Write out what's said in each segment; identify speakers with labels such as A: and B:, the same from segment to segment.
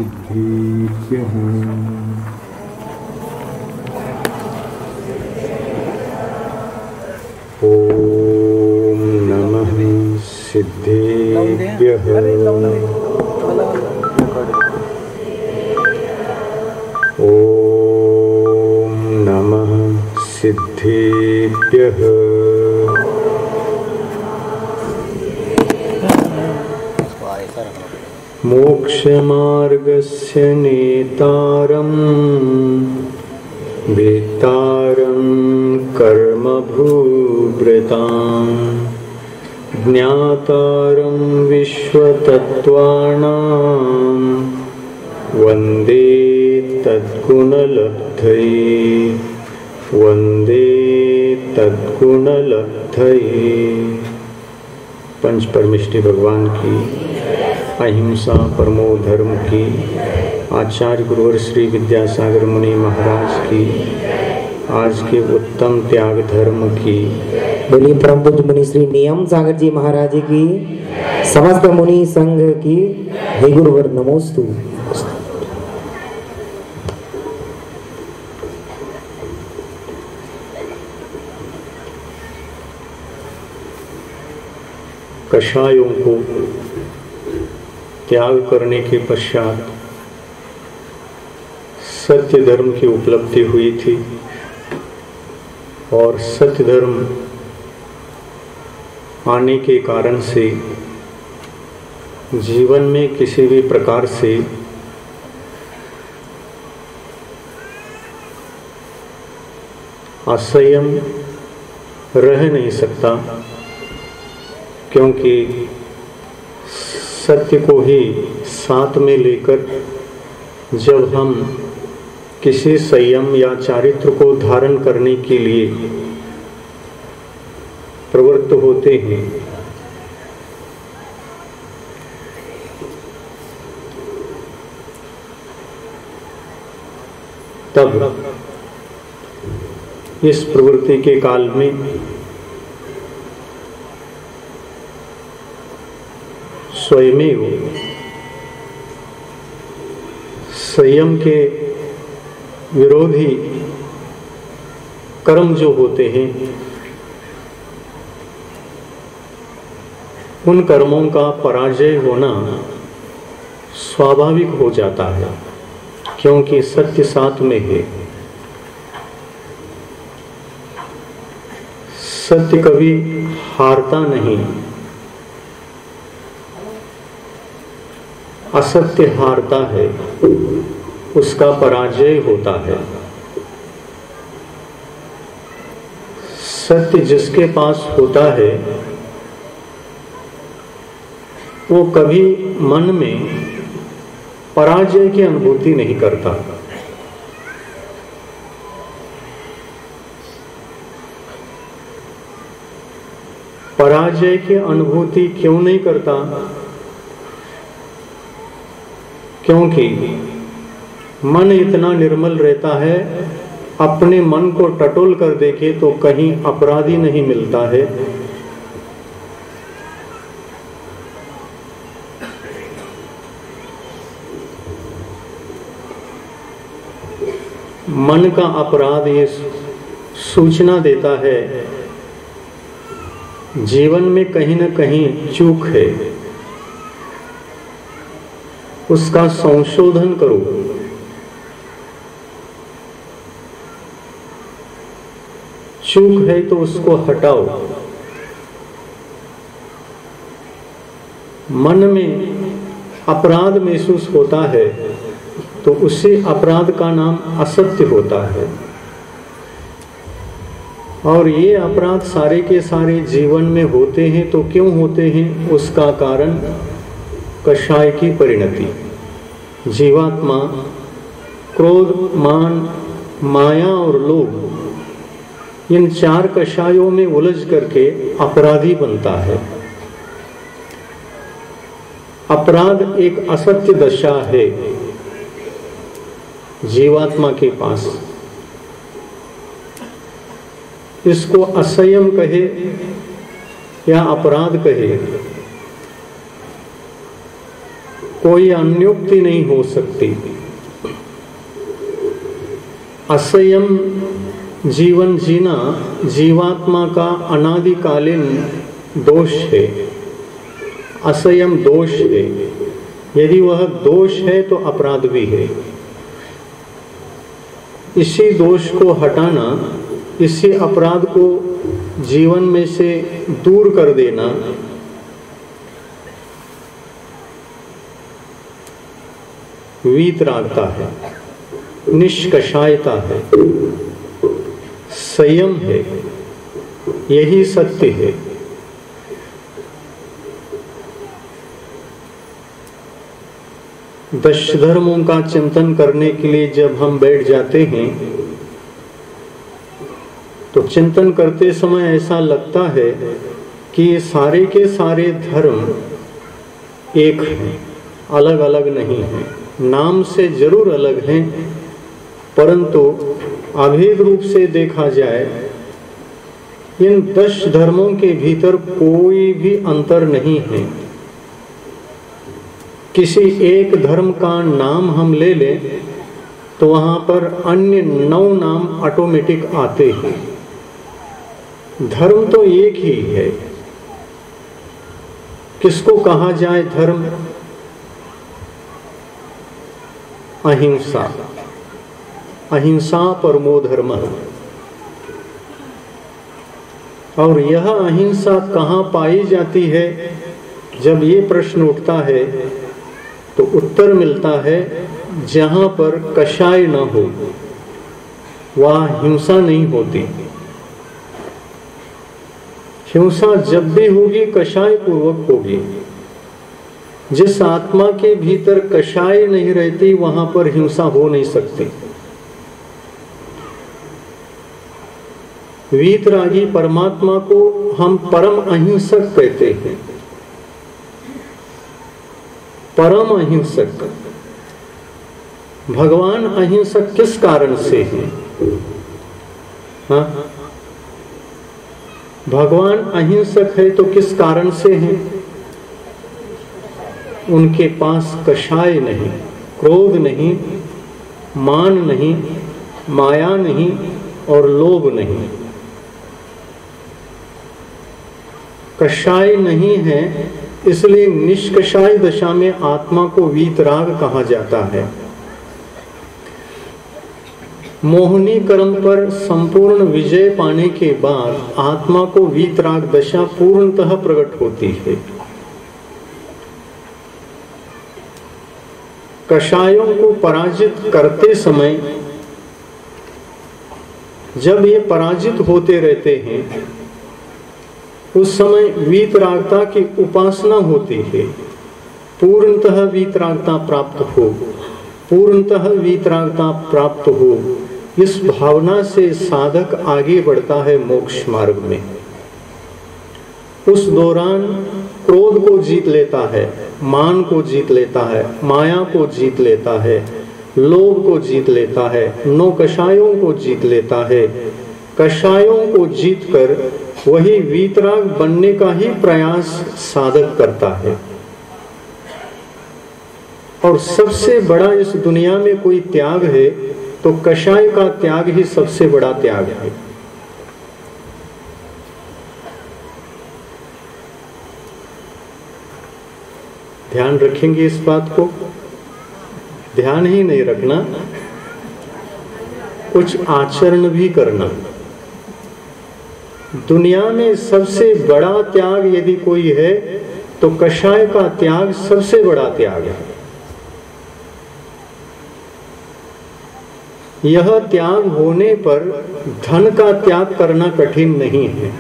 A: सिद्धेभ्यः। ॐ नमः सिद्धेभ्यः। ॐ नमः सिद्धेभ्यः। मोक्षमार्गस्य नेतारं वेत्तारं कर्मभूभृतां ज्ञातारं विश्वतत्त्वानां वन्दे तद्गुणलब्धये वन्दे तद्गुणलब्धये। पंच परमेष्टि भगवान की, अहिंसा परमो धर्म की, आचार्य गुरुवर श्री विद्यासागर मुनि महाराज की, आज के उत्तम त्याग धर्म की,
B: बोली परम पूज्य मुनि श्री नियम सागर जी महाराज की, समस्त मुनि संघ की, हे गुरुवर नमोस्तु।
A: कषायों को त्याग करने के पश्चात सत्य धर्म की उपलब्धि हुई थी और सत्य धर्म आने के कारण से जीवन में किसी भी प्रकार से असंयम रह नहीं सकता, क्योंकि सत्य को ही साथ में लेकर जब हम किसी संयम या चारित्र को धारण करने के लिए प्रवृत्त होते हैं, तब इस प्रवृत्ति के काल में स्वयमेव संयम के विरोधी कर्म जो होते हैं, उन कर्मों का पराजय होना स्वाभाविक हो जाता है, क्योंकि सत्य साथ में है। सत्य कभी हारता नहीं, असत्य हारता है, उसका पराजय होता है। सत्य जिसके पास होता है वो कभी मन में पराजय की अनुभूति नहीं करता। पराजय की अनुभूति क्यों नहीं करता? क्योंकि मन इतना निर्मल रहता है, अपने मन को टटोल कर देखे तो कहीं अपराधी नहीं मिलता है। मन का अपराध ये सूचना देता है जीवन में कहीं न कहीं चूक है, उसका संशोधन करो। चूक है तो उसको हटाओ। मन में अपराध महसूस होता है तो उसी अपराध का नाम असत्य होता है, और ये अपराध सारे के सारे जीवन में होते हैं। तो क्यों होते हैं? उसका कारण कषाय की परिणति। जीवात्मा क्रोध, मान, माया और लोभ, इन चार कषायों में उलझ करके अपराधी बनता है। अपराध एक असत्य दशा है जीवात्मा के पास। इसको असंयम कहे या अपराध कहे, कोई अन्योक्ति नहीं हो सकती। असंयम जीवन जीना जीवात्मा का अनादिकालीन दोष है, असंयम दोष है। यदि वह दोष है तो अपराध भी है। इसी दोष को हटाना, इसी अपराध को जीवन में से दूर कर देना वीतरागता है, निष्कषायता है, संयम है, यही सत्य है। दश धर्मों का चिंतन करने के लिए जब हम बैठ जाते हैं तो चिंतन करते समय ऐसा लगता है कि ये सारे के सारे धर्म एक हैं, अलग अलग नहीं हैं। नाम से जरूर अलग हैं, परंतु अभेद रूप से देखा जाए इन 10 धर्मों के भीतर कोई भी अंतर नहीं है। किसी एक धर्म का नाम हम ले लें तो वहां पर अन्य 9 नाम ऑटोमेटिक आते हैं। धर्म तो एक ही है। किसको कहा जाए धर्म? अहिंसा, अहिंसा परमो धर्मः। और यह अहिंसा कहाँ पाई जाती है? जब ये प्रश्न उठता है तो उत्तर मिलता है जहां पर कषाय न हो वहाँ हिंसा नहीं होती। हिंसा जब भी होगी कषाय पूर्वक होगी। जिस आत्मा के भीतर कषाय नहीं रहती वहां पर हिंसा हो नहीं सकती। वीतरागी परमात्मा को हम परम अहिंसक कहते हैं। परम अहिंसक। भगवान अहिंसक किस कारण से है? हाँ? भगवान अहिंसक है तो किस कारण से है? उनके पास कषाय नहीं, क्रोध नहीं, मान नहीं, माया नहीं और लोभ नहीं। कषाय नहीं है, इसलिए निष्कषाय दशा में आत्मा को वीतराग कहा जाता है। मोहनी कर्म पर संपूर्ण विजय पाने के बाद आत्मा को वीतराग दशा पूर्णतः प्रकट होती है। कषायों को पराजित करते समय जब ये पराजित होते रहते हैं उस समय वीतरागता की उपासना होती है। पूर्णतः वीतरागता प्राप्त हो, पूर्णतः वीतरागता प्राप्त हो, इस भावना से साधक आगे बढ़ता है मोक्ष मार्ग में। उस दौरान क्रोध को जीत लेता है, मान को जीत लेता है, माया को जीत लेता है, लोभ को जीत लेता है, 9 कषायों को जीत लेता है। कषायों को जीतकर वही वीतराग बनने का ही प्रयास साधक करता है। और सबसे बड़ा इस दुनिया में कोई त्याग है तो कषाय का त्याग ही सबसे बड़ा त्याग है। ध्यान रखेंगे इस बात को? ध्यान ही नहीं रखना, कुछ आचरण भी करना। दुनिया में सबसे बड़ा त्याग यदि कोई है तो कषाय का त्याग सबसे बड़ा त्याग है। यह त्याग होने पर धन का त्याग करना कठिन नहीं है,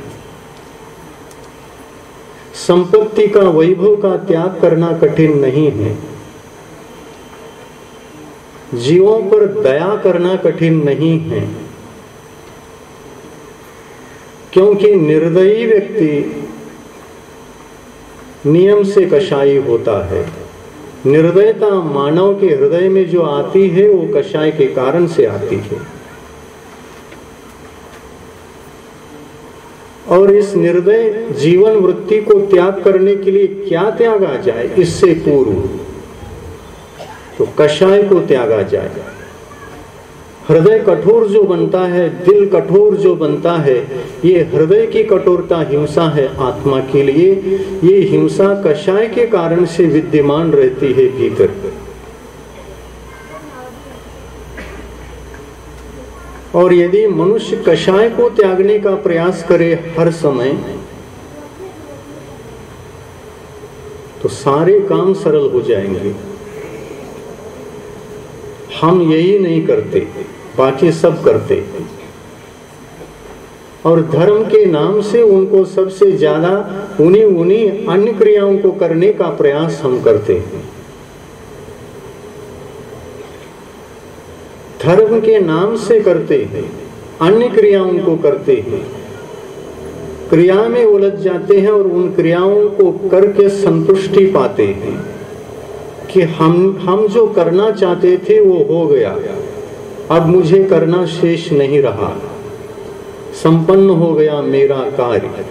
A: संपत्ति का, वैभव का त्याग करना कठिन नहीं है, जीवों पर दया करना कठिन नहीं है। क्योंकि निर्दयी व्यक्ति नियम से कषायी होता है। निर्दयता मानव के हृदय में जो आती है वो कषाय के कारण से आती है। और इस निर्दय जीवन वृत्ति को त्याग करने के लिए क्या त्यागा जाए? इससे पूर्व तो कषाय को त्यागा जाए। हृदय कठोर जो बनता है, दिल कठोर जो बनता है, ये हृदय की कठोरता हिंसा है आत्मा के लिए। ये हिंसा कषाय के कारण से विद्यमान रहती है भीतर। और यदि मनुष्य कषाय को त्यागने का प्रयास करे हर समय, तो सारे काम सरल हो जाएंगे। हम यही नहीं करते, बाकी सब करते। और धर्म के नाम से उनको सबसे ज्यादा उन्हीं अन्य क्रियाओं को करने का प्रयास हम करते हैं। धर्म के नाम से करते हैं, अन्य क्रियाओं को करते हैं, क्रिया में उलझ जाते हैं और उन क्रियाओं को करके संतुष्टि पाते हैं कि हम जो करना चाहते थे वो हो गया, अब मुझे करना शेष नहीं रहा, संपन्न हो गया मेरा कार्य।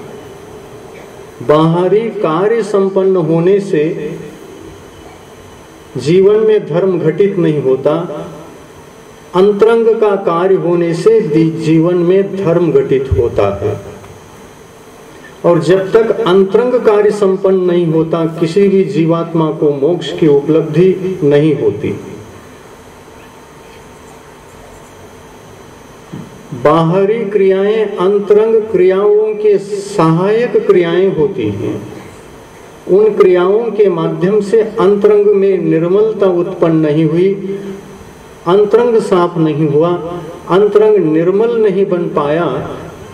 A: बाहरी कार्य संपन्न होने से जीवन में धर्म घटित नहीं होता, अंतरंग का कार्य होने से जीवन में धर्म घटित होता है। और जब तक अंतरंग कार्य संपन्न नहीं होता, किसी भी जीवात्मा को मोक्ष की उपलब्धि नहीं होती। बाहरी क्रियाएं अंतरंग क्रियाओं के सहायक क्रियाएं होती हैं। उन क्रियाओं के माध्यम से अंतरंग में निर्मलता उत्पन्न नहीं हुई, अंतरंग साफ नहीं हुआ, अंतरंग निर्मल नहीं बन पाया,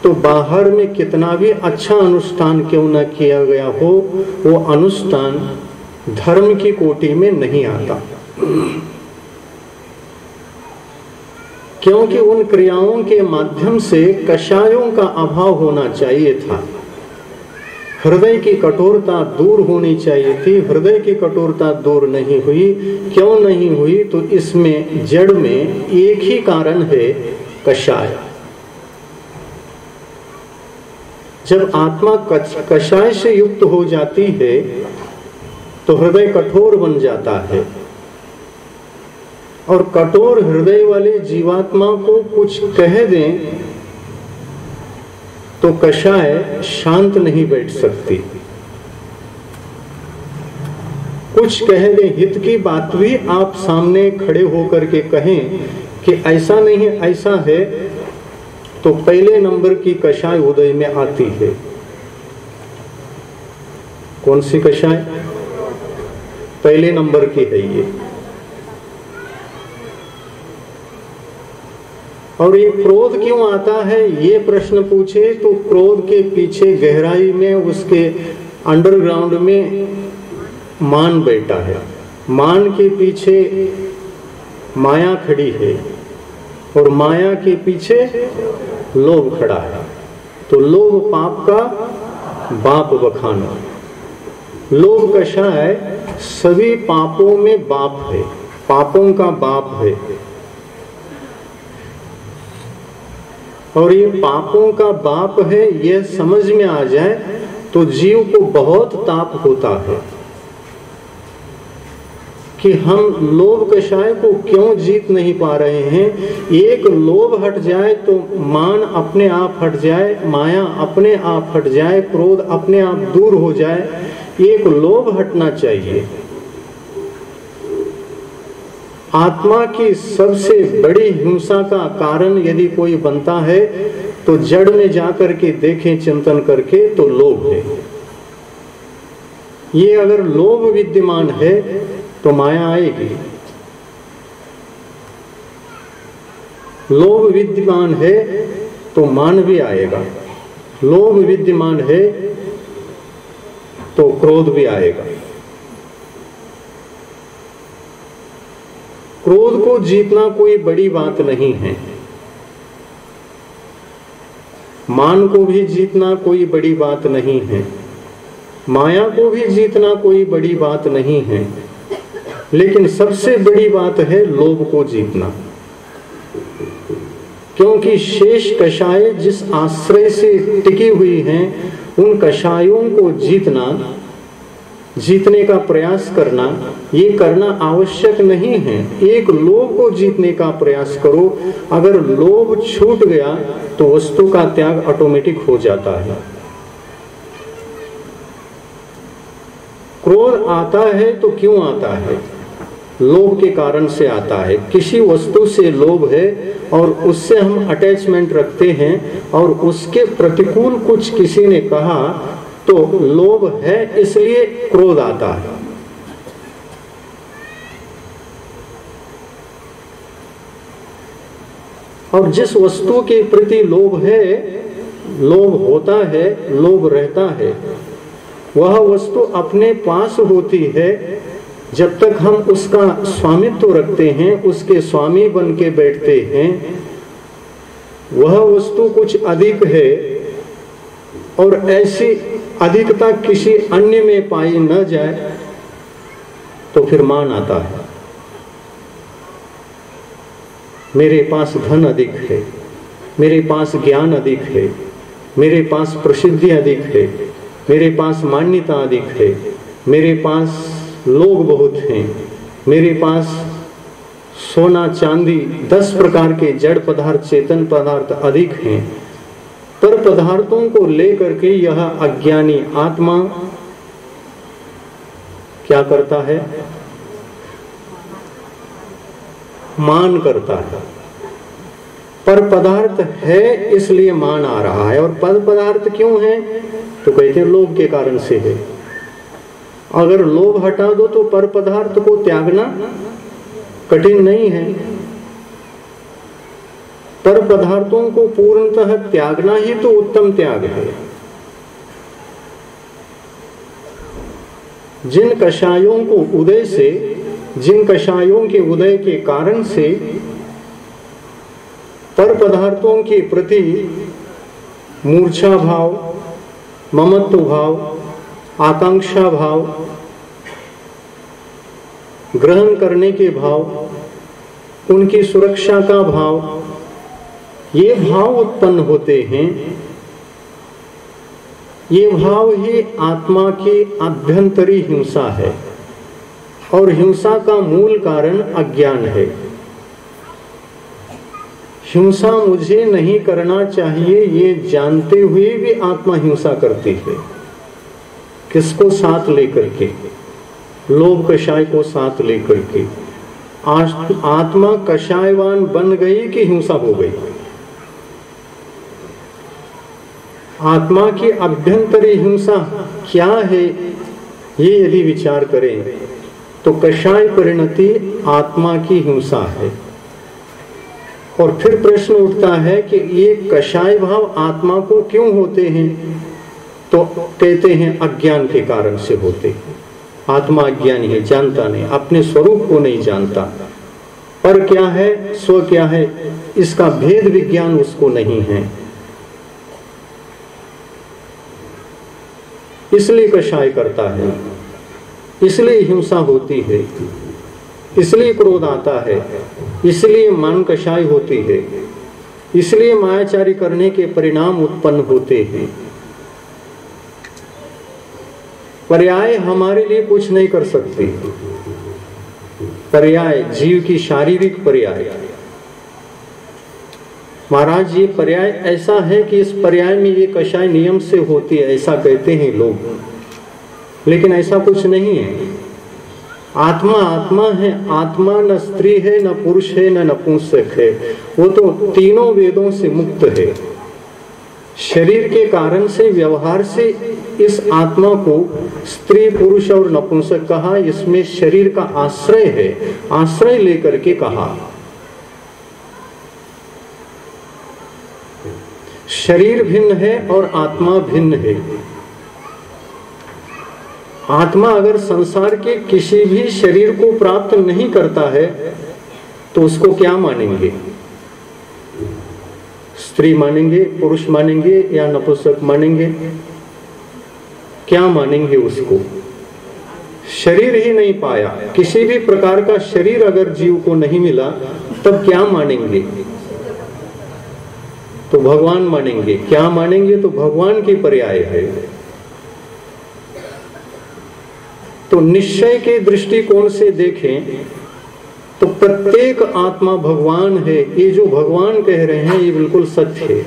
A: तो बाहर में कितना भी अच्छा अनुष्ठान क्यों न किया गया हो, वो अनुष्ठान धर्म की कोटि में नहीं आता। क्योंकि उन क्रियाओं के माध्यम से कषायों का अभाव होना चाहिए था, हृदय की कठोरता दूर होनी चाहिए थी। हृदय की कठोरता दूर नहीं हुई। क्यों नहीं हुई? तो इसमें जड़ में एक ही कारण है, कषाय। जब आत्मा कषाय से युक्त हो जाती है तो हृदय कठोर बन जाता है, और कठोर हृदय वाले जीवात्मा को कुछ कह दें तो कषाय शांत नहीं बैठ सकती। कुछ कह दें, हित की बात भी आप सामने खड़े होकर के कहें कि ऐसा नहीं ऐसा है, तो पहले नंबर की कषाय उदय में आती है। कौन सी कषाय? पहले नंबर की है ये। और ये क्रोध क्यों आता है, ये प्रश्न पूछे तो क्रोध के पीछे गहराई में, उसके अंडरग्राउंड में मान बैठा है। मान के पीछे माया खड़ी है और माया के पीछे लोभ खड़ा है। तो लोभ पाप का बाप बखाना। लोभ कषाय सभी पापों में बाप है, पापों का बाप है। और ये पापों का बाप है, यह समझ में आ जाए तो जीव को बहुत ताप होता है कि हम लोभ कषाय को क्यों जीत नहीं पा रहे हैं। एक लोभ हट जाए तो मान अपने आप हट जाए, माया अपने आप हट जाए, क्रोध अपने आप दूर हो जाए। एक लोभ हटना चाहिए। आत्मा की सबसे बड़ी हिंसा का कारण यदि कोई बनता है तो जड़ में जाकर के देखें चिंतन करके, तो लोभ है। ये अगर लोभ विद्यमान है तो माया आएगी। लोभ विद्यमान है तो मान भी आएगा। लोभ विद्यमान है तो क्रोध भी आएगा। क्रोध को जीतना कोई बड़ी बात नहीं है। मान को भी जीतना कोई बड़ी बात नहीं है। माया को भी जीतना कोई बड़ी बात नहीं है। लेकिन सबसे बड़ी बात है लोभ को जीतना। क्योंकि शेष कषाय जिस आश्रय से टिकी हुई हैं, उन कषायों को जीतना जीतने का प्रयास करना, ये करना आवश्यक नहीं है। एक लोभ को जीतने का प्रयास करो। अगर लोभ छूट गया तो वस्तु का त्याग ऑटोमेटिक हो जाता है। क्रोध आता है तो क्यों आता है? लोभ के कारण से आता है। किसी वस्तु से लोभ है और उससे हम अटैचमेंट रखते हैं और उसके प्रतिकूल कुछ किसी ने कहा तो लोभ है, इसलिए क्रोध आता है। और जिस वस्तु के प्रति लोभ है, लोभ होता है, लोभ रहता है, वह वस्तु अपने पास होती है। जब तक हम उसका स्वामित्व रखते हैं, उसके स्वामी बन के बैठते हैं, वह वस्तु कुछ अधिक है और ऐसी अधिकता किसी अन्य में पाई न जाए तो फिर मान आता है। मेरे पास धन अधिक है, मेरे पास ज्ञान अधिक है, मेरे पास प्रसिद्धि अधिक है, मेरे पास मान्यता अधिक है, मेरे पास लोग बहुत हैं, मेरे पास सोना चांदी 10 प्रकार के जड़ पदार्थ चेतन पदार्थ अधिक हैं। पर पदार्थों को लेकर के यह अज्ञानी आत्मा क्या करता है? मान करता है। पर पदार्थ है इसलिए मान आ रहा है। और पर पदार्थ क्यों है? तो कहते हैं लोभ के कारण से है। अगर लोभ हटा दो तो पर पदार्थ को त्यागना कठिन नहीं है। पर पदार्थों को पूर्णतः त्यागना ही तो उत्तम त्याग है। जिन कषायों को उदय से, जिन कषायों के उदय के कारण से पर पदार्थों के प्रति मूर्छा भाव, ममत्व भाव, आकांक्षा भाव, ग्रहण करने के भाव, उनकी सुरक्षा का भाव, ये भाव उत्पन्न होते हैं। ये भाव ही आत्मा की आभ्यंतरी हिंसा है और हिंसा का मूल कारण अज्ञान है। हिंसा मुझे नहीं करना चाहिए ये जानते हुए भी आत्मा हिंसा करती है। किसको साथ लेकर के? लोभ कषाय को साथ लेकर के। आत्मा कषायवान बन गई कि हिंसा हो गई? आत्मा की अभ्यंतरी हिंसा क्या है, ये यदि विचार करें तो कषाय परिणति आत्मा की हिंसा है। और फिर प्रश्न उठता है कि ये कषाय भाव आत्मा को क्यों होते हैं? तो कहते हैं अज्ञान के कारण से होते हैं। आत्मा अज्ञानी है, जानता नहीं, अपने स्वरूप को नहीं जानता। पर क्या है, स्व क्या है, इसका भेद विज्ञान उसको नहीं है। इसलिए कषाय करता है, इसलिए हिंसा होती है, इसलिए क्रोध आता है, इसलिए मान कषाय होती है, इसलिए मायाचारी करने के परिणाम उत्पन्न होते हैं। पर्याय हमारे लिए कुछ नहीं कर सकती। पर्याय जीव की शारीरिक पर्याय। महाराज ये पर्याय ऐसा है कि इस पर्याय में ये कषाय नियम से होती है, ऐसा कहते हैं लोग, लेकिन ऐसा कुछ नहीं है। आत्मा आत्मा है। आत्मा न स्त्री है, न पुरुष है, न नपुंसक है। वो तो तीनों वेदों से मुक्त है। शरीर के कारण से, व्यवहार से इस आत्मा को स्त्री पुरुष और नपुंसक कहा। इसमें शरीर का आश्रय है, आश्रय लेकर के कहा। शरीर भिन्न है और आत्मा भिन्न है। आत्मा अगर संसार के किसी भी शरीर को प्राप्त नहीं करता है तो उसको क्या मानेंगे? स्त्री मानेंगे, पुरुष मानेंगे या नपुंसक मानेंगे? क्या मानेंगे उसको? शरीर ही नहीं पाया, किसी भी प्रकार का शरीर अगर जीव को नहीं मिला तब क्या मानेंगे? तो भगवान मानेंगे। क्या मानेंगे? तो भगवान की पर्याय है। तो निश्चय के दृष्टिकोण से देखें तो प्रत्येक आत्मा भगवान है। ये जो भगवान कह रहे हैं ये बिल्कुल सत्य है।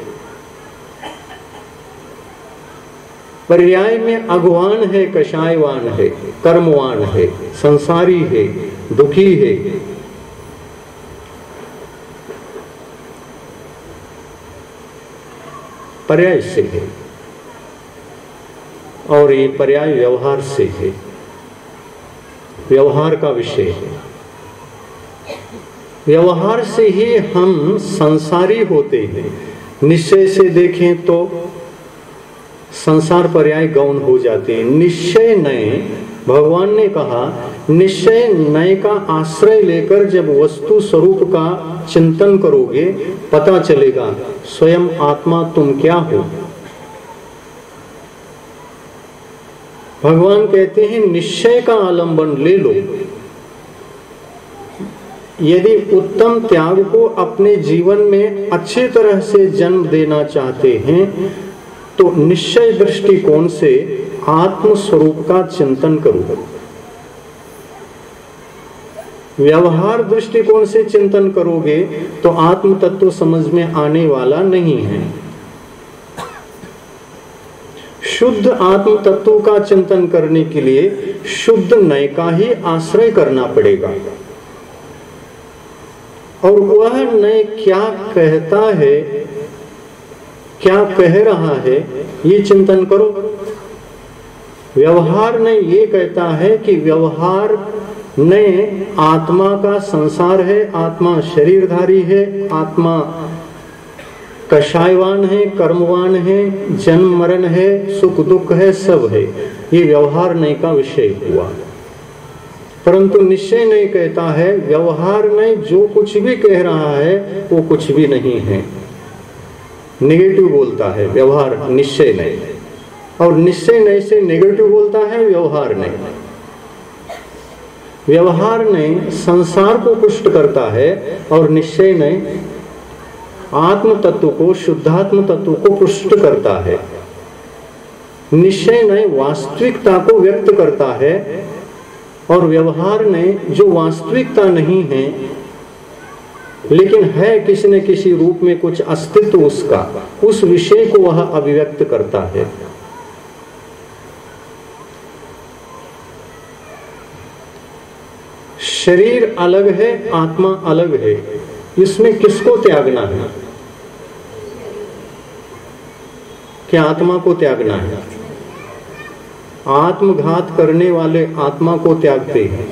A: पर्याय में अगवान है, कषायवान है, कर्मवान है, संसारी है, दुखी है। पर्याय से है और ये पर्याय व्यवहार से है, व्यवहार का विषय है। व्यवहार से ही हम संसारी होते हैं। निश्चय से देखें तो संसार पर्याय गौण हो जाते हैं। निश्चय नय, भगवान ने कहा निश्चय नय का आश्रय लेकर जब वस्तु स्वरूप का चिंतन करोगे पता चलेगा स्वयं आत्मा तुम क्या हो। भगवान कहते हैं निश्चय का आलंबन ले लो। यदि उत्तम त्याग को अपने जीवन में अच्छी तरह से जन्म देना चाहते हैं तो निश्चय दृष्टिकोण से आत्म स्वरूप का चिंतन करो। व्यवहार दृष्टिकोण से चिंतन करोगे तो आत्म तत्व समझ में आने वाला नहीं है। शुद्ध आत्म तत्व का चिंतन करने के लिए शुद्ध नय का ही आश्रय करना पड़ेगा। और वह नय क्या कहता है, क्या कह रहा है, ये चिंतन करो। व्यवहार नय ये कहता है कि व्यवहार नय आत्मा का संसार है, आत्मा शरीरधारी है, आत्मा कषायवान है, कर्मवान है, जन्म मरण है, सुख दुख है, सब है। ये व्यवहार नय का विषय हुआ। परंतु निश्चय नहीं कहता है व्यवहार नहीं, जो कुछ भी कह रहा है वो कुछ भी नहीं है। नेगेटिव बोलता है व्यवहार, निश्चय नहीं। और निश्चय नहीं से नेगेटिव बोलता है व्यवहार नहीं। व्यवहार नहीं संसार को पुष्ट करता है और निश्चय नहीं आत्म तत्व को, शुद्धात्म तत्व को पुष्ट करता है। निश्चय नहीं वास्तविकता को व्यक्त करता है और व्यवहार ने जो वास्तविकता नहीं है लेकिन है किसी न किसी रूप में कुछ अस्तित्व उसका, उस विषय को वह अभिव्यक्त करता है। शरीर अलग है, आत्मा अलग है। इसमें किसको त्यागना है? क्या आत्मा को त्यागना है? आत्मघात करने वाले आत्मा को त्यागते हैं।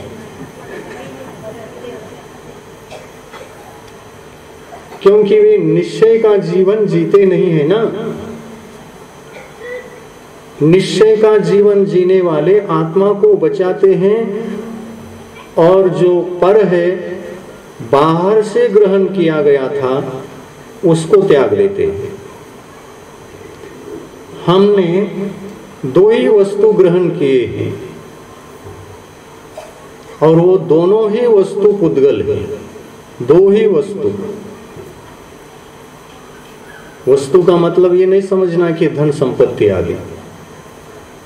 A: क्योंकि वे निश्चय का जीवन जीते नहीं है ना। निश्चय का जीवन जीने वाले आत्मा को बचाते हैं और जो पर है, बाहर से ग्रहण किया गया था, उसको त्याग लेते हैं। हमने दो ही वस्तु ग्रहण किए हैं और वो दोनों ही वस्तु पुद्गल है। दो ही वस्तु। वस्तु का मतलब ये नहीं समझना कि धन संपत्ति आदि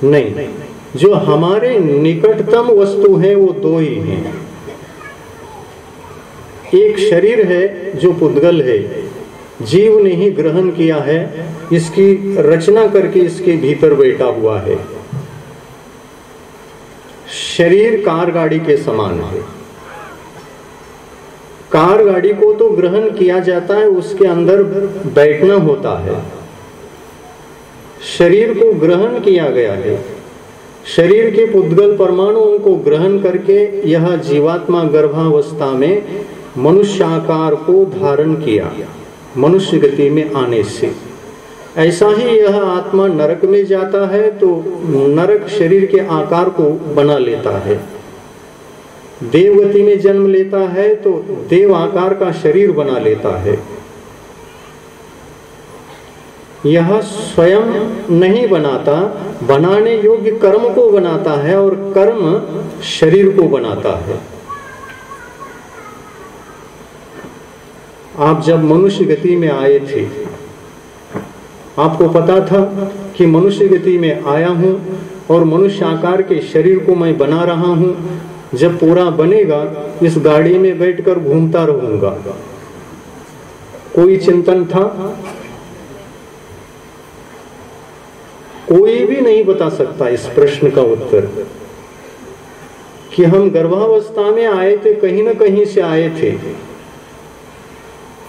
A: नहीं, जो हमारे निकटतम वस्तु है वो दो ही हैं। एक शरीर है जो पुद्गल है, जीव ने ही ग्रहण किया है, इसकी रचना करके इसके भीतर बैठा हुआ है। शरीर कार गाड़ी के समान है। कार गाड़ी को तो ग्रहण किया जाता है, उसके अंदर बैठना होता है। शरीर को ग्रहण किया गया है। शरीर के पुद्गल परमाणुओं को ग्रहण करके यह जीवात्मा गर्भावस्था में मनुष्य आकार को धारण किया, मनुष्य गति में आने से। ऐसा ही यह आत्मा नरक में जाता है तो नरक शरीर के आकार को बना लेता है। देवगति में जन्म लेता है तो देव आकार का शरीर बना लेता है। यह स्वयं नहीं बनाता, बनाने योग्य कर्म को बनाता है और कर्म शरीर को बनाता है। आप जब मनुष्य गति में आए थे, आपको पता था कि मनुष्य गति में आया हूं और मनुष्य आकार के शरीर को मैं बना रहा हूं। जब पूरा बनेगा इस गाड़ी में बैठकर घूमता रहूंगा। कोई चिंतन था? कोई भी नहीं बता सकता इस प्रश्न का उत्तर कि हम गर्भावस्था में आए थे, कहीं ना कहीं से आए थे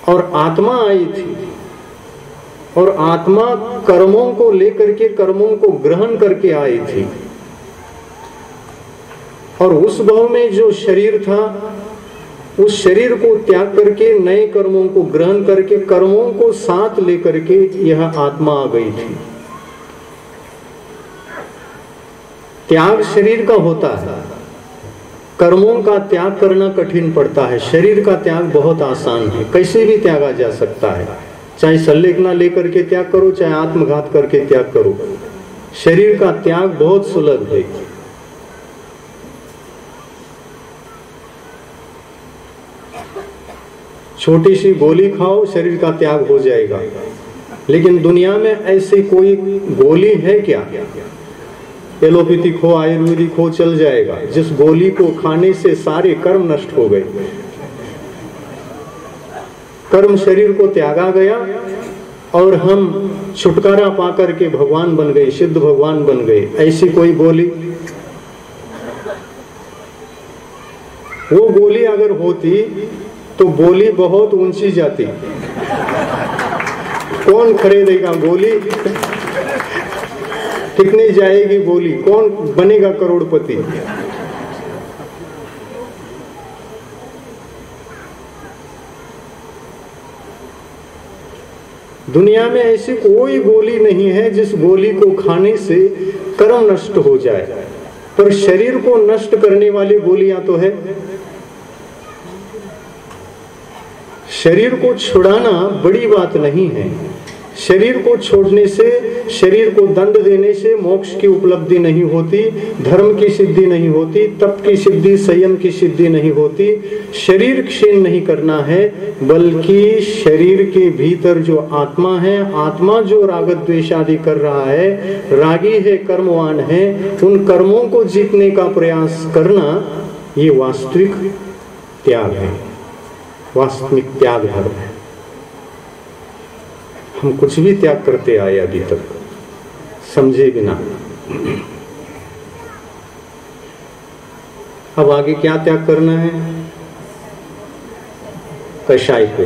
A: और आत्मा आई थी और आत्मा कर्मों को लेकर के कर्मों को ग्रहण करके आई थी और उस भाव में जो शरीर था उस शरीर को त्याग करके नए कर्मों को ग्रहण करके कर्मों को साथ लेकर के यह आत्मा आ गई थी। त्याग शरीर का होता है, कर्मों का त्याग करना कठिन पड़ता है। शरीर का त्याग बहुत आसान है, कैसे भी त्यागा जा सकता है। चाहे संलेखना लेकर के त्याग करो, चाहे आत्मघात करके त्याग करो। शरीर का त्याग बहुत सुलभ है। छोटी सी गोली खाओ, शरीर का त्याग हो जाएगा। लेकिन दुनिया में ऐसी कोई गोली है क्या? एलोपैथिक हो, आयुर्वेदिक हो, चल जाएगा। जिस गोली को खाने से सारे कर्म नष्ट हो गए, कर्म शरीर को त्यागा गया और हम छुटकारा पाकर के भगवान बन गए, सिद्ध भगवान बन गए। ऐसी कोई गोली? वो गोली अगर होती तो बोली बहुत ऊंची जाती। कौन खरीदेगा गोली? कितनी जाएगी बोली? कौन बनेगा करोड़पति? दुनिया में ऐसी कोई गोली नहीं है जिस गोली को खाने से कर्म नष्ट हो जाए, पर शरीर को नष्ट करने वाली गोलियां तो है। शरीर को छुड़ाना बड़ी बात नहीं है। शरीर को छोड़ने से, शरीर को दंड देने से मोक्ष की उपलब्धि नहीं होती, धर्म की सिद्धि नहीं होती, तप की सिद्धि, संयम की सिद्धि नहीं होती। शरीर क्षीण नहीं करना है, बल्कि शरीर के भीतर जो आत्मा है, आत्मा जो राग द्वेष आदि कर रहा है, रागी है, कर्मवान है, उन कर्मों को जीतने का प्रयास करना, ये वास्तविक त्याग है, वास्तविक त्याग धर्म है। हम कुछ भी त्याग करते आए अभी तक, समझे बिना। अब आगे क्या त्याग करना है? कषाय को।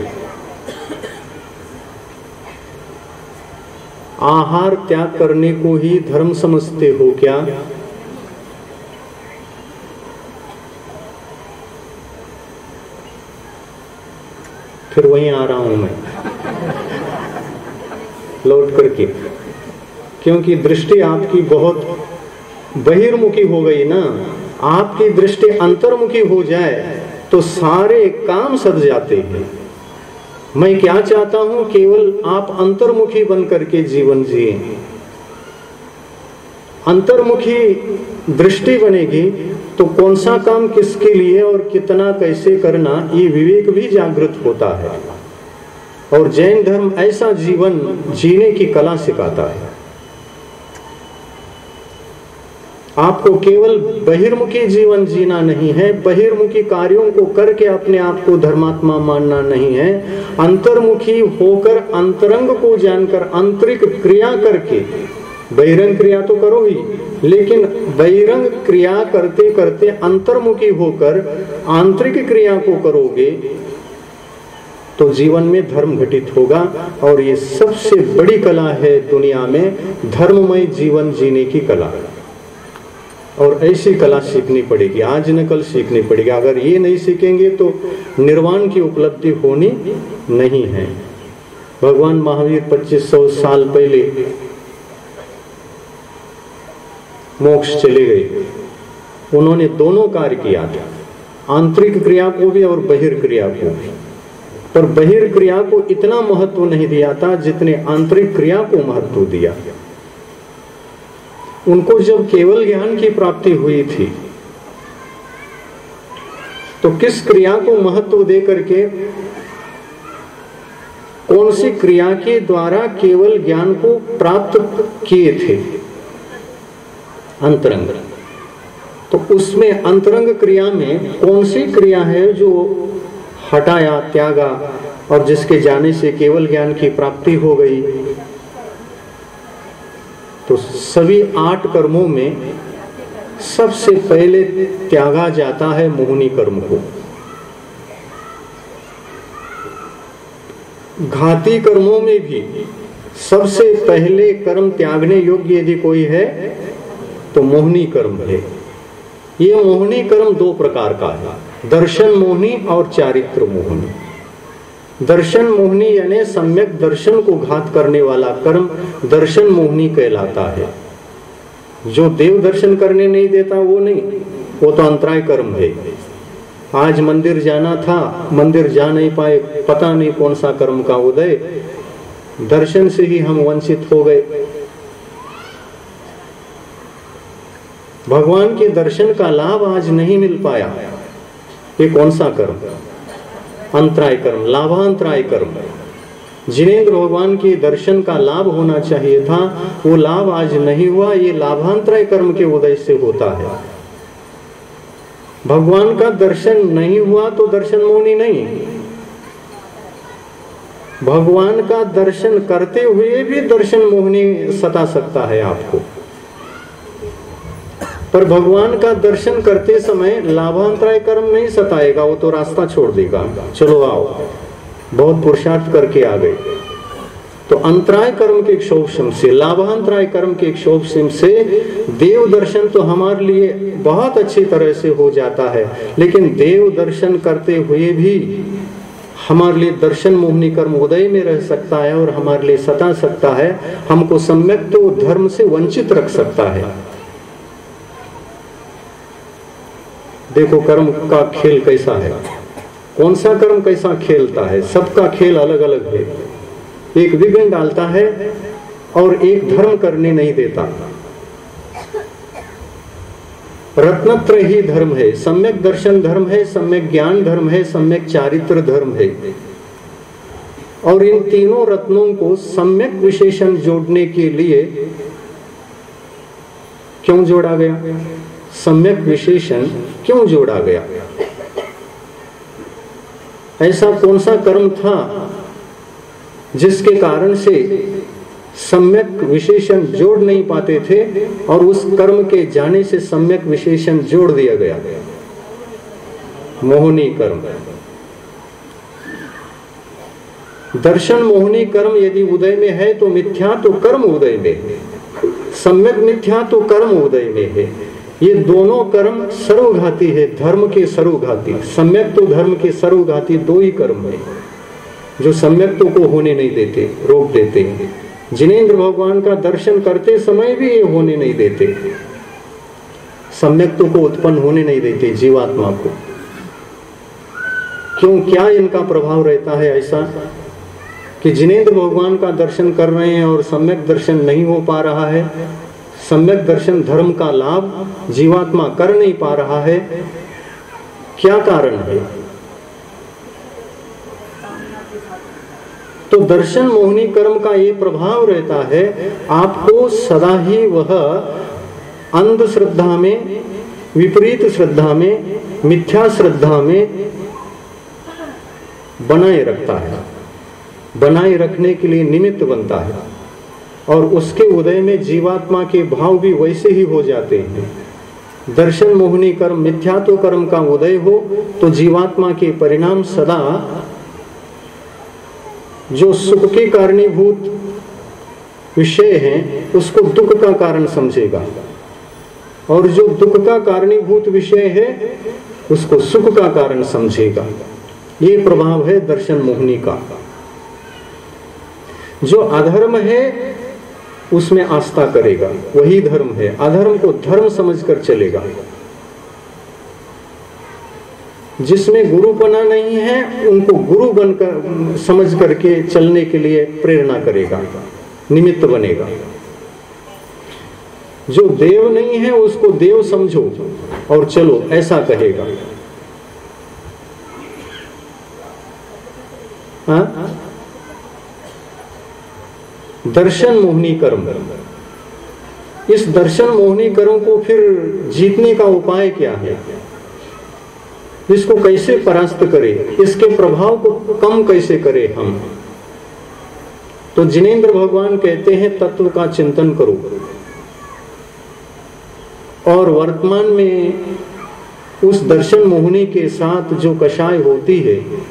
A: आहार त्याग करने को ही धर्म समझते हो क्या? फिर वहीं आ रहा हूं मैं लौट करके, क्योंकि दृष्टि आपकी बहुत बहिर्मुखी हो गई ना। आपकी दृष्टि अंतर्मुखी हो जाए तो सारे काम सध जाते हैं। मैं क्या चाहता हूं? केवल आप अंतर्मुखी बन करके जीवन जिए। अंतर्मुखी दृष्टि बनेगी तो कौन सा काम किसके लिए और कितना कैसे करना, ये विवेक भी जागृत होता है। और जैन धर्म ऐसा जीवन जीने की कला सिखाता है। आपको केवल बहिर्मुखी जीवन जीना नहीं है, बहिर्मुखी कार्यों को करके अपने आप को धर्मात्मा मानना नहीं है। अंतर्मुखी होकर अंतरंग को जानकर आंतरिक क्रिया करके, बहिरंग क्रिया तो करो ही, लेकिन बहिरंग क्रिया करते करते अंतर्मुखी होकर आंतरिक क्रिया को करोगे तो जीवन में धर्म घटित होगा। और ये सबसे बड़ी कला है दुनिया में, धर्ममय जीवन जीने की कला। और ऐसी कला सीखनी पड़ेगी, आज न कल सीखनी पड़ेगी। अगर ये नहीं सीखेंगे तो निर्वाण की उपलब्धि होनी नहीं है। भगवान महावीर 2500 साल पहले मोक्ष चले गए। उन्होंने दोनों कार्य किया था, आंतरिक क्रिया को भी और बहिर्क्रिया को भी। पर बहिर्क्रिया को इतना महत्व नहीं दिया था जितने आंतरिक क्रिया को महत्व दिया। उनको जब केवल ज्ञान की प्राप्ति हुई थी तो किस क्रिया को महत्व दे करके, कौन सी क्रिया के द्वारा केवल ज्ञान को प्राप्त किए थे? अंतरंग। तो उसमें अंतरंग क्रिया में कौन सी क्रिया है जो हटाया, त्यागा और जिसके जाने से केवल ज्ञान की प्राप्ति हो गई? तो सभी 8 कर्मों में सबसे पहले त्यागा जाता है मोहिनी कर्म को। घाती कर्मों में भी सबसे पहले कर्म त्यागने योग्य यदि कोई है तो मोहिनी कर्म है। ये मोहिनी कर्म 2 प्रकार का है, दर्शन मोहिनी और चारित्र मोहिनी। दर्शन मोहिनी यानी सम्यक दर्शन को घात करने वाला कर्म दर्शन मोहिनी कहलाता है। जो देव दर्शन करने नहीं देता वो नहीं, वो तो अंतराय कर्म है। आज मंदिर जाना था, मंदिर जा नहीं पाए, पता नहीं कौन सा कर्म का उदय, दर्शन से ही हम वंचित हो गए। भगवान के दर्शन का लाभ आज नहीं मिल पाया, ये कौन सा कर्म? अंतराय कर्म, लाभांतराय कर्म। जिनेंद्र भगवान के दर्शन का लाभ होना चाहिए था, वो लाभ आज नहीं हुआ, ये लाभांतराय कर्म के उदय से होता है। भगवान का दर्शन नहीं हुआ तो दर्शन मोहिनी नहीं। भगवान का दर्शन करते हुए भी दर्शन मोहिनी सता सकता है आपको। पर भगवान का दर्शन करते समय लाभांतराय कर्म नहीं सताएगा, वो तो रास्ता छोड़ देगा, चलो आओ, बहुत पुरुषार्थ करके आ गए। तो अंतराय कर्म के क्षोभशम से, लाभांतराय कर्म के क्षोभशम से देव दर्शन तो हमारे लिए बहुत अच्छी तरह से हो जाता है, लेकिन देव दर्शन करते हुए भी हमारे लिए दर्शन मोहिनी कर्म उदय में रह सकता है और हमारे लिए सता सकता है, हमको सम्यक तो धर्म से वंचित रख सकता है। देखो कर्म का खेल कैसा है, कौन सा कर्म कैसा खेलता है, सबका खेल अलग अलग है। एक विघ्न डालता है और एक धर्म करने नहीं देता। रत्नत्रय ही धर्म है, सम्यक दर्शन धर्म है, सम्यक ज्ञान धर्म है, सम्यक चारित्र धर्म है। और इन तीनों रत्नों को सम्यक विशेषण जोड़ने के लिए क्यों जोड़ा गया? सम्यक विशेषण क्यों जोड़ा गया? ऐसा कौन सा कर्म था जिसके कारण से सम्यक विशेषण जोड़ नहीं पाते थे और उस कर्म के जाने से सम्यक विशेषण जोड़ दिया गया? मोहिनी कर्म। दर्शन मोहिनी कर्म यदि उदय में है तो मिथ्या तो कर्म उदय में है, सम्यक मिथ्या तो कर्म उदय में है। ये दोनों कर्म सर्वघाती है, धर्म के सर्वघाती। सम्यक तो धर्म के सर्वघाती 2 ही कर्म है जो सम्यक्तों को होने नहीं देते, रोक देते हैं। जिनेंद्र भगवान का दर्शन करते समय भी ये होने नहीं देते, सम्यक्तों को उत्पन्न होने नहीं देते जीवात्मा को। क्यों, क्या इनका प्रभाव रहता है ऐसा कि जिनेंद्र भगवान का दर्शन कर रहे हैं और सम्यक दर्शन नहीं हो पा रहा है? सम्यक दर्शन धर्म का लाभ जीवात्मा कर नहीं पा रहा है, क्या कारण है? तो दर्शन मोहिनी कर्म का ये प्रभाव रहता है, आपको सदा ही वह अंधश्रद्धा में, विपरीत श्रद्धा में, मिथ्या श्रद्धा में बनाए रखता है, बनाए रखने के लिए निमित्त बनता है। और उसके उदय में जीवात्मा के भाव भी वैसे ही हो जाते हैं। दर्शन मोहिनी कर्म, मिथ्यात्व कर्म का उदय हो तो जीवात्मा के परिणाम सदा जो सुख के कारणीभूत विषय हैं उसको दुख का कारण समझेगा, और जो दुख का कारणीभूत विषय है उसको सुख का कारण समझेगा। ये प्रभाव है दर्शन मोहिनी का। जो अधर्म है उसमें आस्था करेगा, वही धर्म है। अधर्म को धर्म समझकर चलेगा। जिसमें गुरुपना नहीं है उनको गुरु बनकर समझ करके चलने के लिए प्रेरणा करेगा, निमित्त बनेगा। जो देव नहीं है उसको देव समझो और चलो, ऐसा कहेगा। हाँ? दर्शन मोहिनी कर्म इस दर्शन मोहिनी कर्म को फिर जीतने का उपाय क्या है, इसको कैसे परास्त करें, इसके प्रभाव को कम कैसे करें हम। तो जिनेंद्र भगवान कहते हैं तत्व का चिंतन करो। और वर्तमान में उस दर्शन मोहिनी के साथ जो कषाय होती है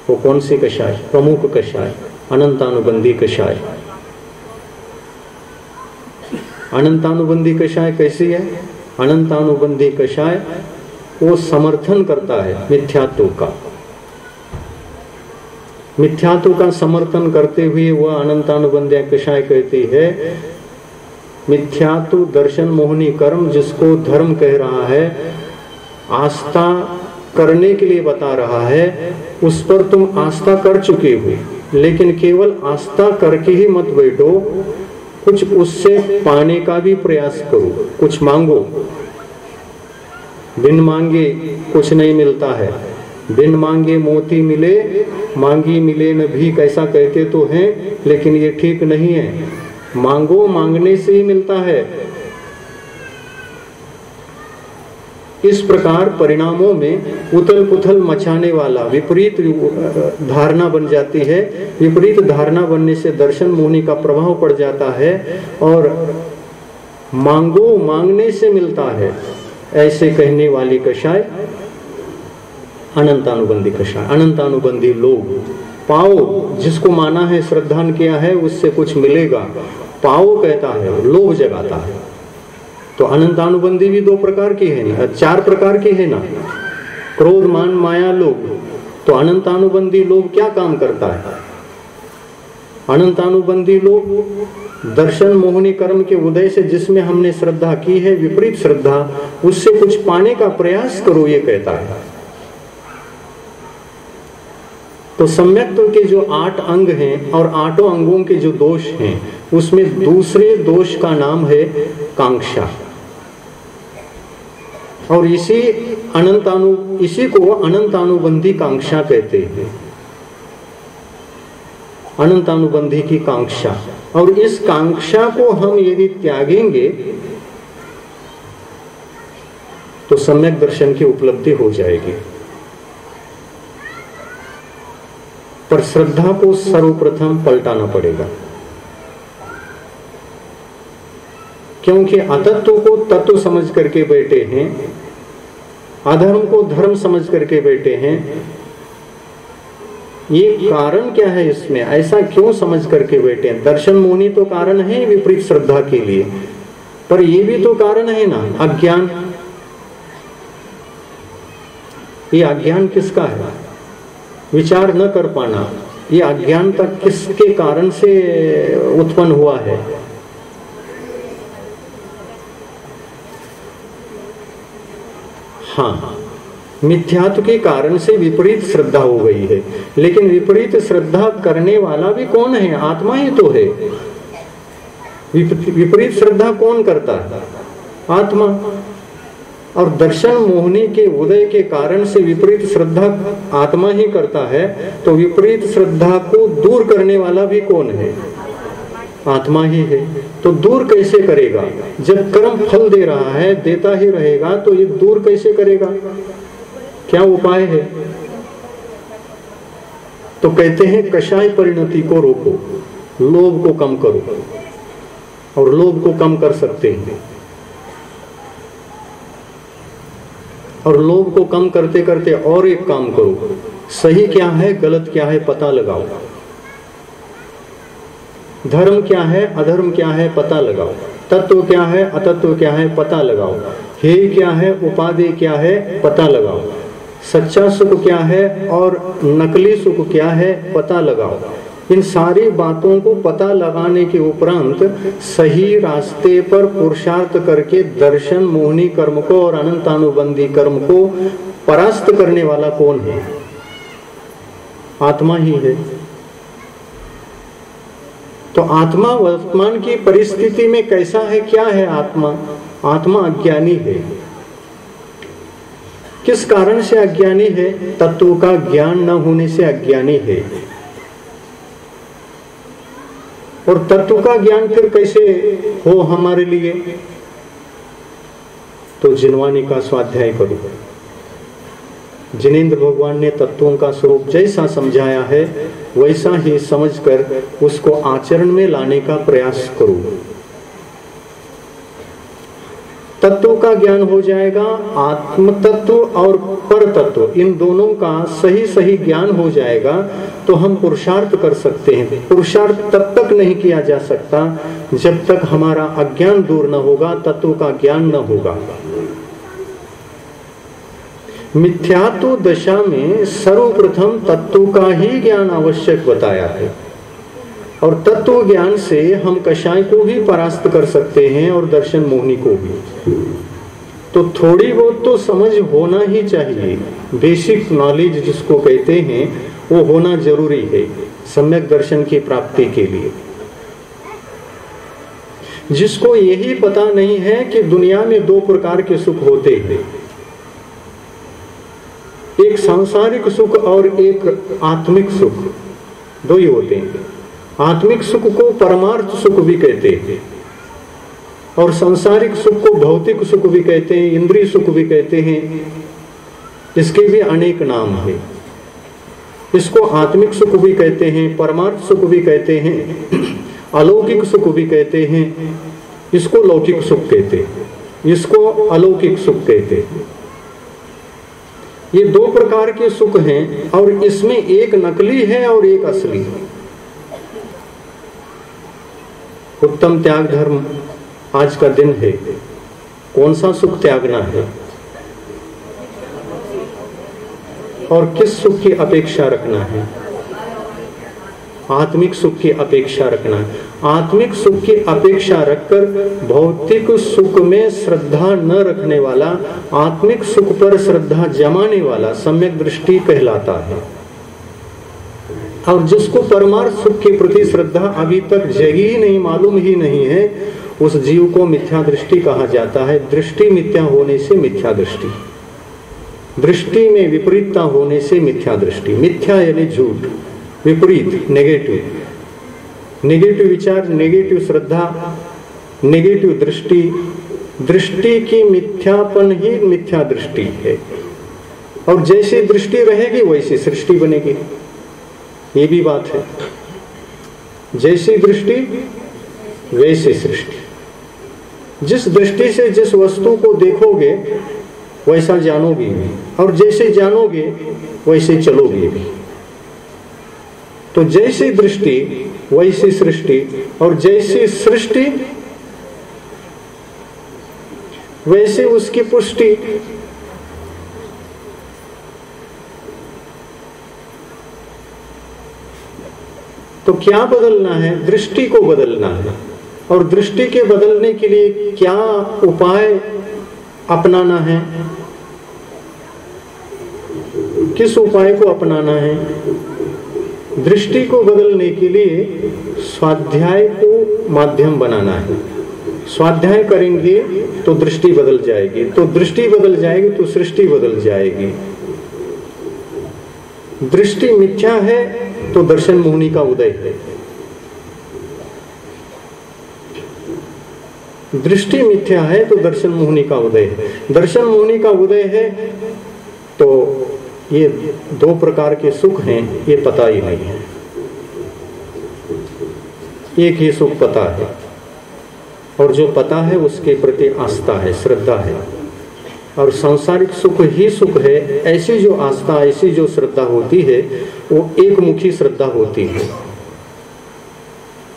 A: वो कौन सी कषाय? प्रमुख कषाय, अनंतानुबंधी कषाय। अनंतानुबंधी कषाय कैसी है? अनंतानुबंधी कषाय वो समर्थन करता है मिथ्यात्व का। मिथ्यात्व का समर्थन करते हुए वह अनंतानुबंधी कषाय कहती है मिथ्यात्व दर्शन मोहिनी कर्म जिसको धर्म कह रहा है, आस्था करने के लिए बता रहा है, उस पर तुम आस्था कर चुके हो, लेकिन केवल आस्था करके ही मत बैठो, कुछ उससे पाने का भी प्रयास करो, कुछ मांगो। बिन मांगे कुछ नहीं मिलता है। बिन मांगे मोती मिले, मांगी मिले न भीख, ऐसा कहते तो हैं, लेकिन ये ठीक नहीं है। मांगो, मांगने से ही मिलता है। इस प्रकार परिणामों में उथल पुथल मचाने वाला विपरीत धारणा बन जाती है। विपरीत धारणा बनने से दर्शन मोहिनी का प्रभाव पड़ जाता है और मांगो, मांगने से मिलता है, ऐसे कहने वाली कषाय अनंतानुबंधी कषाय। अनंतानुबंधी लोग पाओ, जिसको माना है, श्रद्धा किया है, उससे कुछ मिलेगा, पाओ कहता है, लोभ जगाता है। तो अनंतानुबंधी भी दो प्रकार की है ना, चार प्रकार की है ना, क्रोध मान माया लोभ। तो अनंतानुबंधी लोभ क्या काम करता है? अनंतानुबंधी लोभ दर्शन मोहिनी कर्म के उदय से जिसमें हमने श्रद्धा की है, विपरीत श्रद्धा, उससे कुछ पाने का प्रयास करो, ये कहता है। तो सम्यक्त्व के जो 8 अंग हैं और 8 अंगों के जो दोष हैं, उसमें दूसरे दोष का नाम है कांक्षा। और इसी को अनंतानुबंधी कांक्षा कहते हैं। अनंतानुबंधी की कांक्षा। और इस कांक्षा को हम यदि त्यागेंगे तो सम्यक दर्शन की उपलब्धि हो जाएगी। पर श्रद्धा को सर्वप्रथम पलटाना पड़ेगा, क्योंकि अतत्व को तत्व समझ करके बैठे हैं, अधर्म को धर्म समझ करके बैठे हैं। ये कारण क्या है इसमें? ऐसा क्यों समझ करके बैठे हैं? दर्शन मोहिनी तो कारण है विपरीत श्रद्धा के लिए, पर ये भी तो कारण है ना, अज्ञान। ये अज्ञान किसका है? विचार न कर पाना। ये अज्ञानता किसके कारण से उत्पन्न हुआ है? हाँ, मिथ्यात्व के कारण से विपरीत श्रद्धा हो गई है। लेकिन विपरीत श्रद्धा करने वाला भी कौन है? आत्मा ही तो है। विपरीत श्रद्धा कौन करता है? आत्मा। और दर्शन मोहिनी के उदय के कारण से विपरीत श्रद्धा आत्मा ही करता है। तो विपरीत श्रद्धा को दूर करने वाला भी कौन है? आत्मा ही है। तो दूर कैसे करेगा? जब कर्म फल दे रहा है, देता ही रहेगा, तो ये दूर कैसे करेगा? क्या उपाय है? तो कहते हैं कषाय परिणति को रोको, लोभ को कम करो। और लोभ को कम कर सकते हैं। और लोभ को कम करते करते और एक काम करो, सही क्या है गलत क्या है पता लगाओ। धर्म क्या है अधर्म क्या है पता लगाओ। तत्व क्या है अतत्व क्या है पता लगाओ। हेय क्या है उपादेय क्या है पता लगाओ। सच्चा सुख क्या है और नकली सुख क्या है पता लगाओ। इन सारी बातों को पता लगाने के उपरांत सही रास्ते पर पुरुषार्थ करके दर्शन मोहिनी कर्म को और अनंतानुबंधी कर्म को परास्त करने वाला कौन है? आत्मा ही है। तो आत्मा वर्तमान की परिस्थिति में कैसा है? क्या है आत्मा? आत्मा अज्ञानी है। किस कारण से अज्ञानी है? तत्व का ज्ञान न होने से अज्ञानी है। और तत्व का ज्ञान फिर कैसे हो हमारे लिए? तो जिनवानी का स्वाध्याय करो। जिनेंद्र भगवान ने तत्वों का स्वरूप जैसा समझाया है वैसा ही समझकर उसको आचरण में लाने का प्रयास करो। तत्व का ज्ञान हो जाएगा, आत्म तत्व और पर तत्व इन दोनों का सही सही ज्ञान हो जाएगा तो हम पुरुषार्थ कर सकते हैं। पुरुषार्थ तब तक नहीं किया जा सकता जब तक हमारा अज्ञान दूर न होगा, तत्व का ज्ञान न होगा। मिथ्यात्व दशा में सर्वप्रथम तत्व का ही ज्ञान आवश्यक बताया है और तत्व ज्ञान से हम कषाय को भी परास्त कर सकते हैं और दर्शन मोहिनी को भी। तो थोड़ी बहुत तो समझ होना ही चाहिए, बेसिक नॉलेज जिसको कहते हैं वो होना जरूरी है सम्यक दर्शन की प्राप्ति के लिए। जिसको यही पता नहीं है कि दुनिया में दो प्रकार के सुख होते हैं, एक सांसारिक सुख और एक आत्मिक सुख, दो ही होते हैं। आत्मिक सुख को परमार्थ सुख भी कहते हैं और सांसारिक सुख को भौतिक सुख भी कहते हैं, इंद्रिय सुख भी कहते हैं। इसके भी अनेक नाम है। इसको आत्मिक सुख भी कहते हैं, परमार्थ सुख भी कहते हैं, अलौकिक सुख भी कहते हैं, इसको लौकिक सुख कहते हैं, इसको अलौकिक सुख कहते हैं। ये दो प्रकार के सुख हैं और इसमें एक नकली है और एक असली है। उत्तम त्याग धर्म आज का दिन है। कौन सा सुख त्यागना है और किस सुख की अपेक्षा रखना है? आत्मिक सुख की अपेक्षा रखना है। आत्मिक सुख की अपेक्षा रखकर भौतिक सुख में श्रद्धा न रखने वाला, आत्मिक सुख पर श्रद्धा जमाने वाला सम्यक दृष्टि कहलाता है। और जिसको परमार्थ सुख के प्रति श्रद्धा अभी तक जगी ही नहीं, मालूम ही नहीं है, उस जीव को मिथ्या दृष्टि कहा जाता है। दृष्टि मिथ्या होने से मिथ्या दृष्टि, दृष्टि में विपरीतता होने से मिथ्या दृष्टि। मिथ्या यानी झूठ, विपरीत नेगेटिव, नेगेटिव विचार, नेगेटिव श्रद्धा, नेगेटिव दृष्टि। दृष्टि की मिथ्यापन ही मिथ्या दृष्टि है। और जैसी दृष्टि रहेगी वैसी सृष्टि बनेगी, ये भी बात है। जैसी दृष्टि वैसी सृष्टि। जिस दृष्टि से जिस वस्तु को देखोगे वैसा जानोगे भी, और जैसे जानोगे वैसे चलोगे भी। तो जैसी दृष्टि वैसी सृष्टि, और जैसी सृष्टि वैसे उसकी पुष्टि। तो क्या बदलना है? दृष्टि को बदलना है। और दृष्टि के बदलने के लिए क्या उपाय अपनाना है? किस उपाय को अपनाना है? दृष्टि को बदलने के लिए स्वाध्याय को माध्यम बनाना है। स्वाध्याय करेंगे तो दृष्टि बदल जाएगी, तो दृष्टि बदल जाएगी तो सृष्टि बदल जाएगी। दृष्टि मिथ्या है तो दर्शन मोहिनी का उदय है। दृष्टि मिथ्या है तो दर्शन मोहिनी का उदय है। दर्शन मोहिनी का उदय है तो ये दो प्रकार के सुख हैं, ये पता ही नहीं है। एक ही सुख पता है, और जो पता है उसके प्रति आस्था है, श्रद्धा है। और सांसारिक सुख ही सुख है। ऐसी जो आस्था, ऐसी जो श्रद्धा होती है वो एक मुखी श्रद्धा होती है।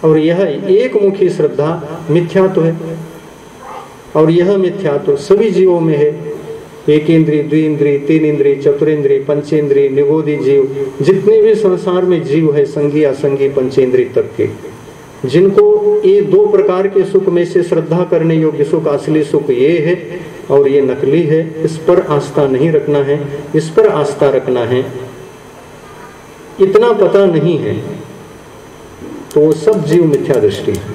A: और यह एक मुखी श्रद्धा मिथ्यात्व है। और यह मिथ्यात्व सभी जीवों में है। एक इंद्रिय, द्विइंद्रिय, तीन इंद्रिय, चतुरेंद्रिय, पंचेंद्रिय, निगोदी जीव, जितने भी संसार में जीव है, संगी असंगी पंचेंद्रिय तक के, जिनको ये दो प्रकार के सुख में से श्रद्धा करने योग्य सुख, असली सुख ये है और ये नकली है, इस पर आस्था नहीं रखना है, इस पर आस्था रखना है, इतना पता नहीं है तो वो सब जीव मिथ्या दृष्टि है।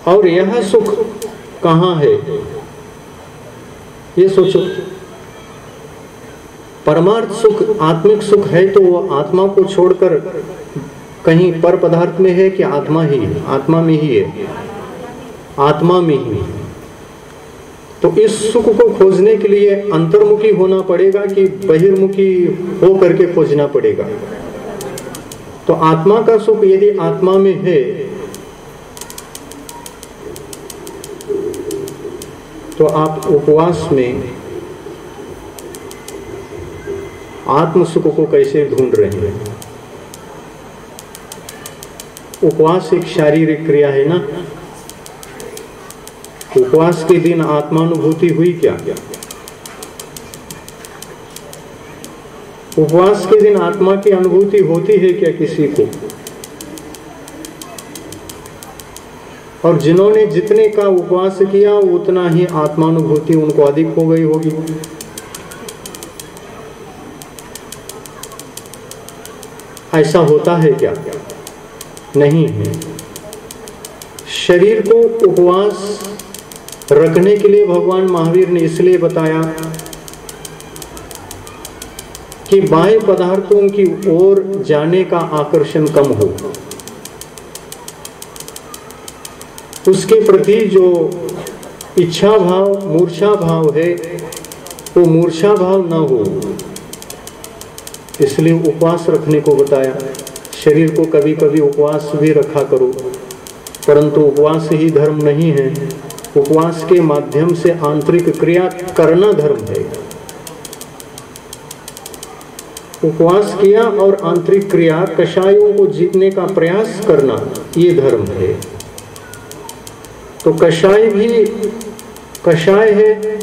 A: और यह सुख कहाँ है ये सोचो। परमार्थ सुख, आत्मिक सुख है तो वो आत्मा को छोड़कर कहीं पर पदार्थ में है कि आत्मा ही है? आत्मा में ही है, आत्मा में ही। तो इस सुख को खोजने के लिए अंतर्मुखी होना पड़ेगा कि बहिर्मुखी हो करके खोजना पड़ेगा? तो आत्मा का सुख यदि आत्मा में है तो आप उपवास में आत्म सुख को कैसे ढूंढ रहे हैं? उपवास एक शारीरिक क्रिया है ना। उपवास के दिन आत्मानुभूति हुई क्या? उपवास के दिन आत्मा की अनुभूति होती है क्या किसी को? और जिन्होंने जितने का उपवास किया उतना ही आत्मानुभूति उनको अधिक हो गई होगी। ऐसा होता है क्या? नहीं है। शरीर को उपवास रखने के लिए भगवान महावीर ने इसलिए बताया कि बाह्य पदार्थों की ओर जाने का आकर्षण कम हो, उसके प्रति जो इच्छा भाव, मूर्छा भाव है वो मूर्छा भाव न हो, इसलिए उपवास रखने को बताया। शरीर को कभी कभी उपवास भी रखा करो, परंतु उपवास ही धर्म नहीं है। उपवास के माध्यम से आंतरिक क्रिया करना धर्म है। उपवास किया और आंतरिक क्रिया कषायों को जीतने का प्रयास करना ये धर्म है। तो कषाय भी कषाय है।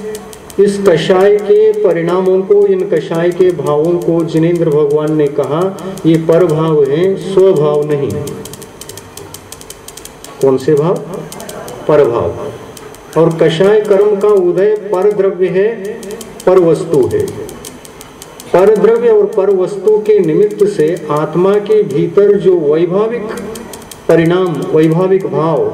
A: इस कषाय के परिणामों को, इन कषाय के भावों को जिनेंद्र भगवान ने कहा ये पर भाव है, स्वभाव नहीं। कौन से भाव? पर भाव। और कषाय कर्म का उदय पर द्रव्य है, पर वस्तु है। पर द्रव्य और पर वस्तु के निमित्त से आत्मा के भीतर जो वैभाविक परिणाम, वैभाविक भाव,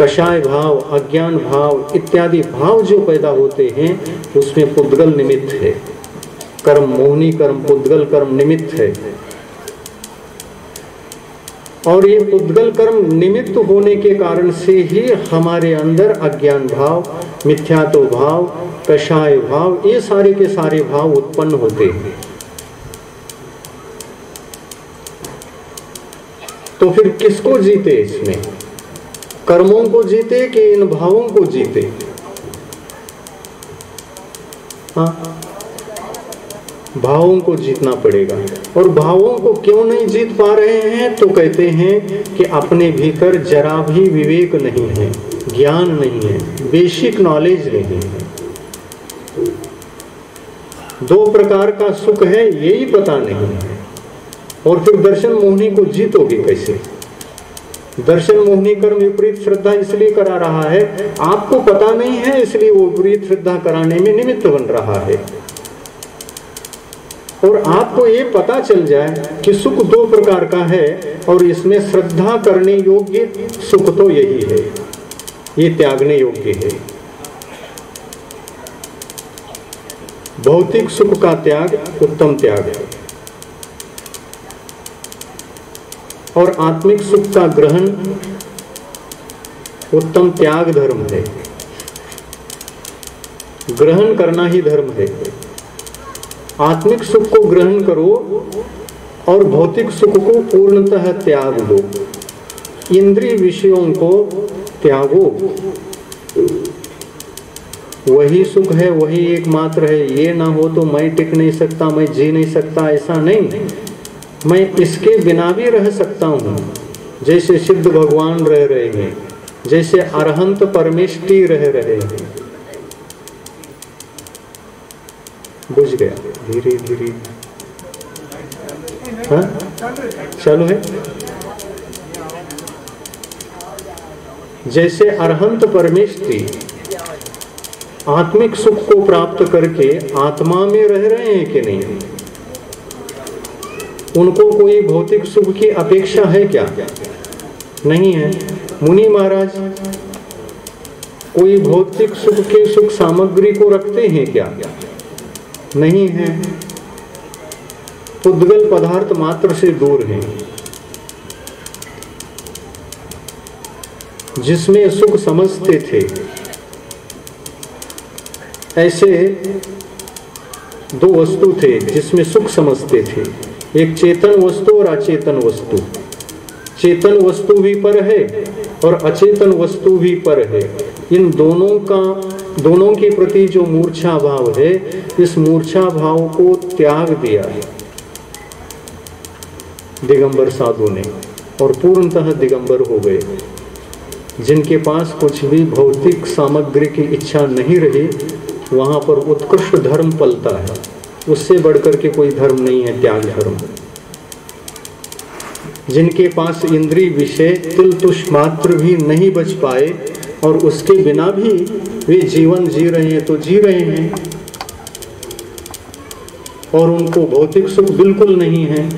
A: कषाय भाव, अज्ञान भाव इत्यादि भाव जो पैदा होते हैं उसमें पुद्गल निमित्त है। कर्म, मोहनी कर्म, पुद्गल कर्म निमित्त है। और ये पुद्गल कर्म निमित्त होने के कारण से ही हमारे अंदर अज्ञान भाव, मिथ्यात्व भाव, कषाय भाव, ये सारे के सारे भाव उत्पन्न होते हैं। तो फिर किसको जीते इसमें? कर्मों को जीते कि इन भावों को जीते? हाँ, भावों को जीतना पड़ेगा। और भावों को क्यों नहीं जीत पा रहे हैं? तो कहते हैं कि अपने भीतर जरा भी विवेक नहीं है, ज्ञान नहीं है, बेसिक नॉलेज नहीं है। दो प्रकार का सुख है यही पता नहीं है। और फिर दर्शन मोहनी को जीतोगे कैसे? दर्शन मोहनी कर्म विपरीत श्रद्धा इसलिए करा रहा है, आपको पता नहीं है इसलिए वो विपरीत श्रद्धा कराने में निमित्त बन रहा है। और आपको ये पता चल जाए कि सुख दो प्रकार का है और इसमें श्रद्धा करने योग्य सुख तो यही है, ये त्यागने योग्य है। भौतिक सुख का त्याग उत्तम त्याग है और आत्मिक सुख का ग्रहण उत्तम त्याग धर्म है। ग्रहण करना ही धर्म है। आत्मिक सुख को ग्रहण करो और भौतिक सुख को पूर्णतः त्याग दो। इंद्रिय विषयों को त्यागो, वही सुख है, वही एकमात्र है। ये ना हो तो मैं टिक नहीं सकता, मैं जी नहीं सकता, ऐसा नहीं। मैं इसके बिना भी रह सकता हूँ, जैसे सिद्ध भगवान रह रहे हैं, जैसे अरहंत परमेष्टि रह रहे हैं। बुझ गया? धीरे धीरे हाँ चालू है। जैसे अरहंत परमेष्टि आत्मिक सुख को प्राप्त करके आत्मा में रह रहे हैं कि नहीं? उनको कोई भौतिक सुख की अपेक्षा है क्या? नहीं है। मुनि महाराज कोई भौतिक सुख के सुख सामग्री को रखते हैं क्या? नहीं हैं, उद्गल पदार्थ मात्र से दूर हैं, जिसमें सुख समझते थे। ऐसे दो वस्तु थे जिसमें सुख समझते थे, एक चेतन वस्तु और अचेतन वस्तु। चेतन वस्तु भी पर है और अचेतन वस्तु भी पर है। इन दोनों के प्रति जो मूर्छा भाव है, इस मूर्छा भाव को त्याग दिया है दिगंबर साधु ने और पूर्णतः दिगंबर हो गए। जिनके पास कुछ भी भौतिक सामग्री की इच्छा नहीं रही, वहाँ पर उत्कृष्ट धर्म पलता है। उससे बढ़कर के कोई धर्म नहीं है त्याग धर्म। जिनके पास इंद्रिय विषय तिल तुष मात्र भी नहीं बच पाए और उसके बिना भी वे जीवन जी रहे हैं तो जी रहे हैं, और उनको भौतिक सुख बिल्कुल नहीं है।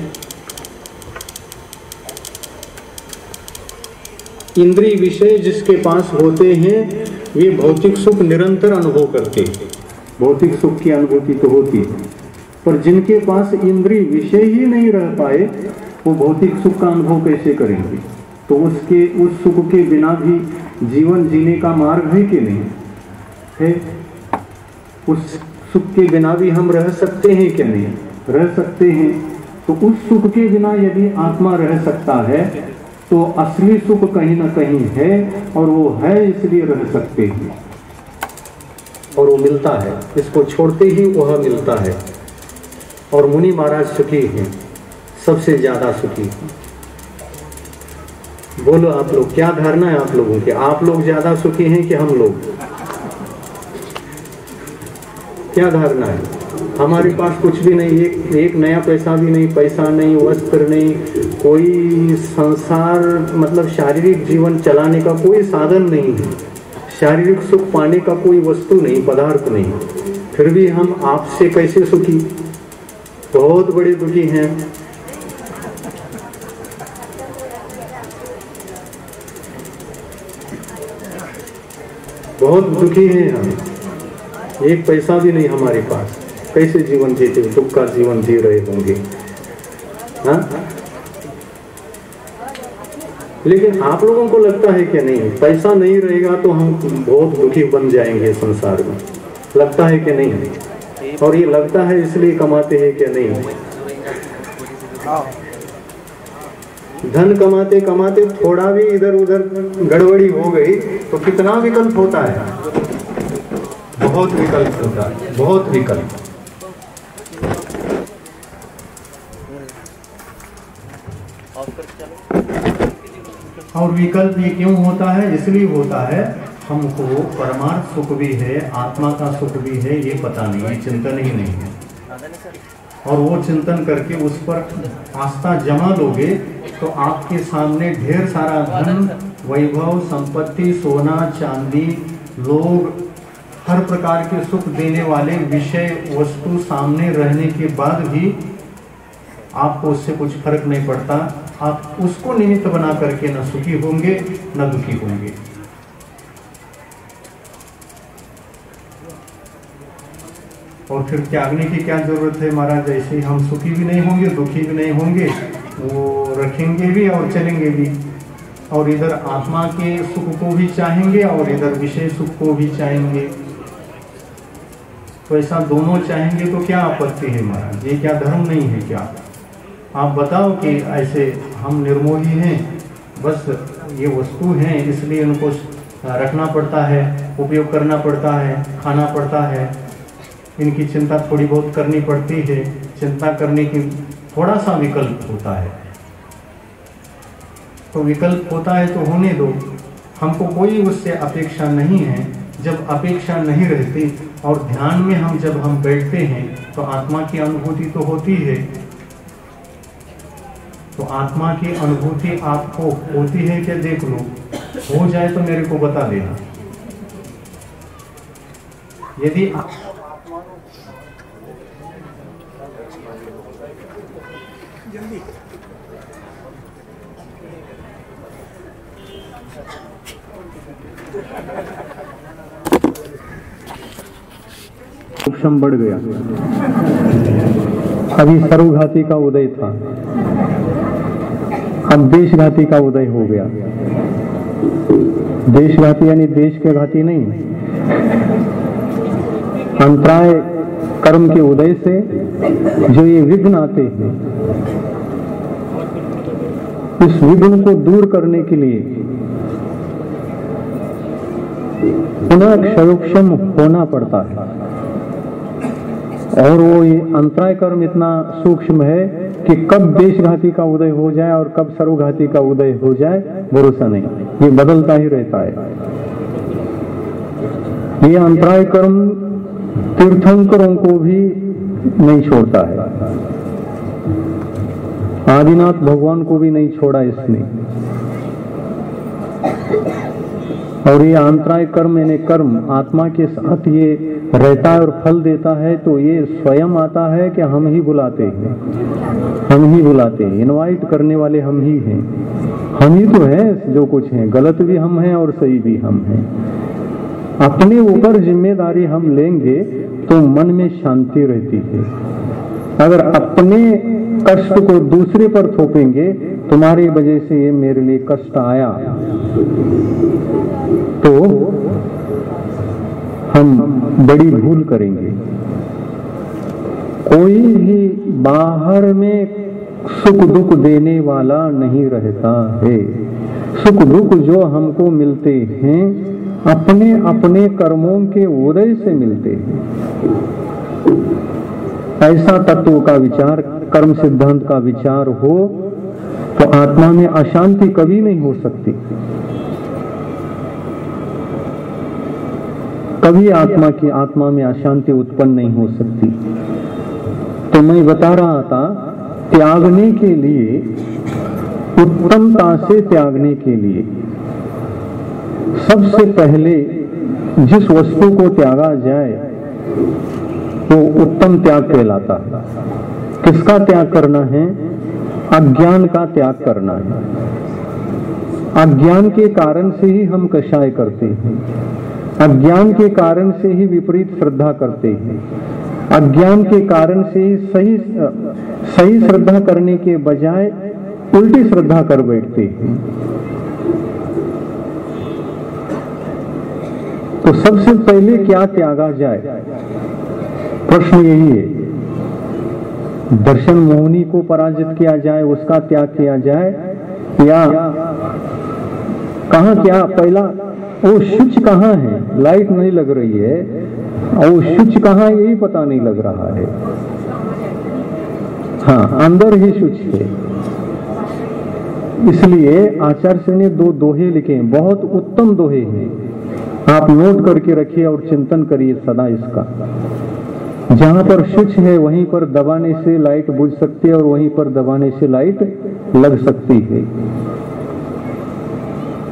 A: इंद्रिय विषय जिसके पास होते हैं वे भौतिक सुख निरंतर अनुभव करते हैं, भौतिक सुख की अनुभूति तो होती है। पर जिनके पास इंद्रिय विषय ही नहीं रह पाए, वो भौतिक सुख का अनुभव कैसे करेंगे? तो उस सुख के बिना भी जीवन जीने का मार्ग है कि नहीं है? उस सुख के बिना भी हम रह सकते हैं कि नहीं? रह सकते हैं। तो उस सुख के बिना यदि आत्मा रह सकता है तो असली सुख कहीं ना कहीं है, और वो है इसलिए रह सकते हैं, और वो मिलता है। इसको छोड़ते ही वह मिलता है। और मुनि महाराज सुखी हैं, सबसे ज्यादा सुखी हैं। बोलो आप लोग, क्या धारणा है आप लोगों की? आप लोग ज्यादा सुखी हैं कि हम लोग? क्या धारणा है? हमारे पास कुछ भी नहीं, एक नया पैसा भी नहीं, पैसा नहीं, वस्त्र नहीं, कोई संसार मतलब शारीरिक जीवन चलाने का कोई साधन नहीं है, शारीरिक सुख पाने का कोई वस्तु नहीं, पदार्थ नहीं। फिर भी हम आपसे कैसे सुखी? बहुत बड़े दुखी हैं। बहुत दुखी हैं हम, एक पैसा भी नहीं हमारे पास, कैसे जीवन जीते? दुख का जीवन जी रहे होंगे। हाँ, लेकिन आप लोगों को लगता है कि नहीं पैसा नहीं रहेगा तो हम बहुत दुखी बन जाएंगे संसार में? लगता है कि नहीं? और ये लगता है इसलिए कमाते हैं कि नहीं? धन कमाते कमाते थोड़ा भी इधर उधर गड़बड़ी हो गई तो कितना विकल्प होता है? बहुत विकल्प होता है, बहुत विकल्प। और विकल्प ये क्यों होता है? इसलिए होता है हमको परमार्थ सुख भी है, आत्मा का सुख भी है, ये पता नहीं है, चिंतन ही नहीं है। और वो चिंतन करके उस पर आस्था जमा लोगे तो आपके सामने ढेर सारा धन, वैभव, संपत्ति, सोना चांदी, लोग, हर प्रकार के सुख देने वाले विषय वस्तु सामने रहने के बाद भी आपको उससे कुछ फर्क नहीं पड़ता। आप उसको निमित्त बना करके न सुखी होंगे न दुखी होंगे। और फिर त्यागने की क्या जरूरत है महाराज? जैसे ही हम सुखी भी नहीं होंगे, दुखी भी नहीं होंगे, वो रखेंगे भी और चलेंगे भी, और इधर आत्मा के सुख को भी चाहेंगे और इधर विषय सुख को भी चाहेंगे। तो ऐसा दोनों चाहेंगे तो क्या आपत्ति है महाराज? ये क्या धर्म नहीं है क्या? आप बताओ कि ऐसे हम निर्मोही हैं, बस ये वस्तु हैं इसलिए उनको रखना पड़ता है, उपयोग करना पड़ता है, खाना पड़ता है, इनकी चिंता थोड़ी बहुत करनी पड़ती है। चिंता करने की थोड़ा सा विकल्प होता है, तो विकल्प होता है तो होने दो, हमको कोई उससे अपेक्षा नहीं है। जब अपेक्षा नहीं रहती और ध्यान में जब हम बैठते हैं तो आत्मा की अनुभूति तो होती है। तो आत्मा की अनुभूति आपको होती है कि देख लो, हो जाए तो मेरे को बता देना। यदि उपशम बढ़ गया। अभी सर्वघाती का उदय था, अब देशघाती का उदय हो गया। देशघाती यानी देश के घाती नहीं, अंतराय कर्म के उदय से जो ये विघ्न आते हैं, इस विघ्न को दूर करने के लिए पुनः क्षयोक्षम होना पड़ता है। और वो ये अंतराय कर्म इतना सूक्ष्म है कि कब देशघाती का उदय हो जाए और कब सर्वघाती का उदय हो जाए भरोसा नहीं, ये बदलता ही रहता है। ये अंतराय कर्म तीर्थंकरों को भी नहीं छोड़ता है, आदिनाथ भगवान को भी नहीं छोड़ा इसने। और ये अंतराय कर्म यानी कर्म आत्मा के साथ ये रहता है और फल देता है, तो ये स्वयं आता है कि हम ही बुलाते हैं, हम ही बुलाते हैं, इनवाइट करने वाले हम ही हैं। हम ही तो है जो कुछ है, गलत भी हम हैं और सही भी हम हैं। अपने ऊपर जिम्मेदारी हम लेंगे तो मन में शांति रहती है। अगर अपने कष्ट को दूसरे पर थोपेंगे, तुम्हारी वजह से ये मेरे लिए कष्ट आया, तो हम बड़ी भूल करेंगे। कोई भी बाहर में सुख दुख देने वाला नहीं रहता है। सुख दुख जो हमको मिलते हैं अपने अपने कर्मों के उदय से मिलते हैं। ऐसा तत्व का विचार, कर्म सिद्धांत का विचार हो तो आत्मा में अशांति कभी नहीं हो सकती। कभी आत्मा में अशांति उत्पन्न नहीं हो सकती। तो मैं बता रहा था, त्यागने के लिए, उत्तमता से त्यागने के लिए सबसे पहले जिस वस्तु को त्यागा जाए वो उत्तम त्याग कहलाता है। किसका त्याग करना है? अज्ञान का त्याग करना है। अज्ञान के कारण से ही हम कषाय करते हैं, अज्ञान के कारण से ही विपरीत श्रद्धा करते हैं, अज्ञान के कारण से ही सही श्रद्धा करने के बजाय उल्टी श्रद्धा कर बैठते हैं। तो सबसे पहले क्या त्यागा जाए? प्रश्न यही है। दर्शन मोहिनी को पराजित किया जाए, उसका त्याग किया जाए, या कहाँ क्या पहला वो शुच कहाँ है? लाइट नहीं लग रही है, और वो शुच कहाँ है यही पता नहीं लग रहा है। हाँ, अंदर ही शुच है। इसलिए आचार्य ने 2 दोहे लिखे हैं, बहुत उत्तम दोहे हैं। आप नोट करके रखिए और चिंतन करिए सदा इसका। जहां पर शुच है वहीं पर दबाने से लाइट बुझ सकती है और वहीं पर दबाने से लाइट लग सकती है।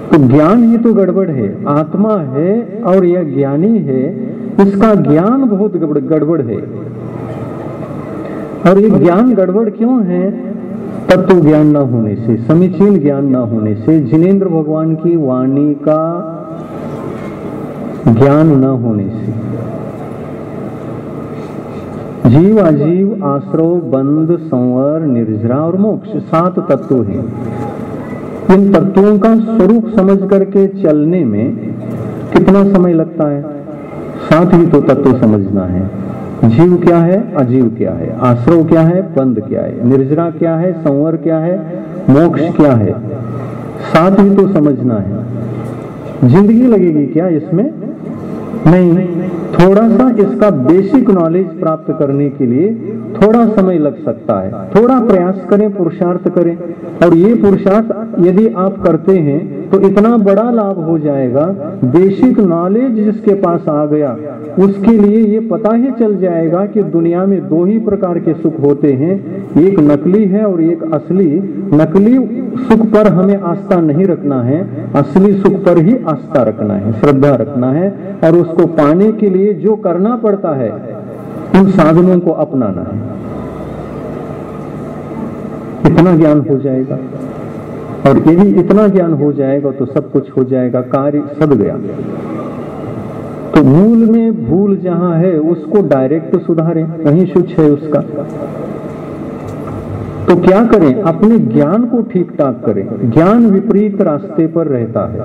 A: तो ज्ञान ही तो गड़बड़ है। आत्मा है और यह ज्ञानी है, इसका ज्ञान बहुत गड़बड़ है। और ये ज्ञान गड़बड़ क्यों है? तत्व ज्ञान न होने से, समीचीन ज्ञान न होने से, जिनेंद्र भगवान की वाणी का ज्ञान न होने से। जीव, अजीव, आश्रव, बंध, संवर, निर्जरा और मोक्ष 7 तत्व हैं। इन तत्वों का स्वरूप समझ करके चलने में कितना समय लगता है? 7 ही तो तत्व समझना है। जीव क्या है, अजीव क्या है, आश्रव क्या है, बंध क्या है, निर्जरा क्या है, संवर क्या है, मोक्ष क्या है, 7 ही तो समझना है। जिंदगी लगेगी क्या इसमें? नहीं। थोड़ा सा इसका बेसिक नॉलेज प्राप्त करने के लिए थोड़ा समय लग सकता है। थोड़ा प्रयास करें, पुरुषार्थ करें, और ये पुरुषार्थ यदि आप करते हैं तो इतना बड़ा लाभ हो जाएगा। बेसिक नॉलेज जिसके पास आ गया उसके लिए ये पता ही चल जाएगा कि दुनिया में 2 ही प्रकार के सुख होते हैं, एक नकली है और एक असली। नकली सुख पर हमें आस्था नहीं रखना है, असली सुख पर ही आस्था रखना है, श्रद्धा रखना है, और उसको पाने के लिए जो करना पड़ता है उन साधनों को अपनाना है। इतना ज्ञान हो जाएगा, और यदि इतना ज्ञान हो जाएगा तो सब कुछ हो जाएगा, कार्य सद गया। तो मूल में भूल जहां है उसको डायरेक्ट सुधारें, कहीं शुच है उसका। तो क्या करें, अपने ज्ञान को ठीक ठाक करें। ज्ञान विपरीत रास्ते पर रहता है,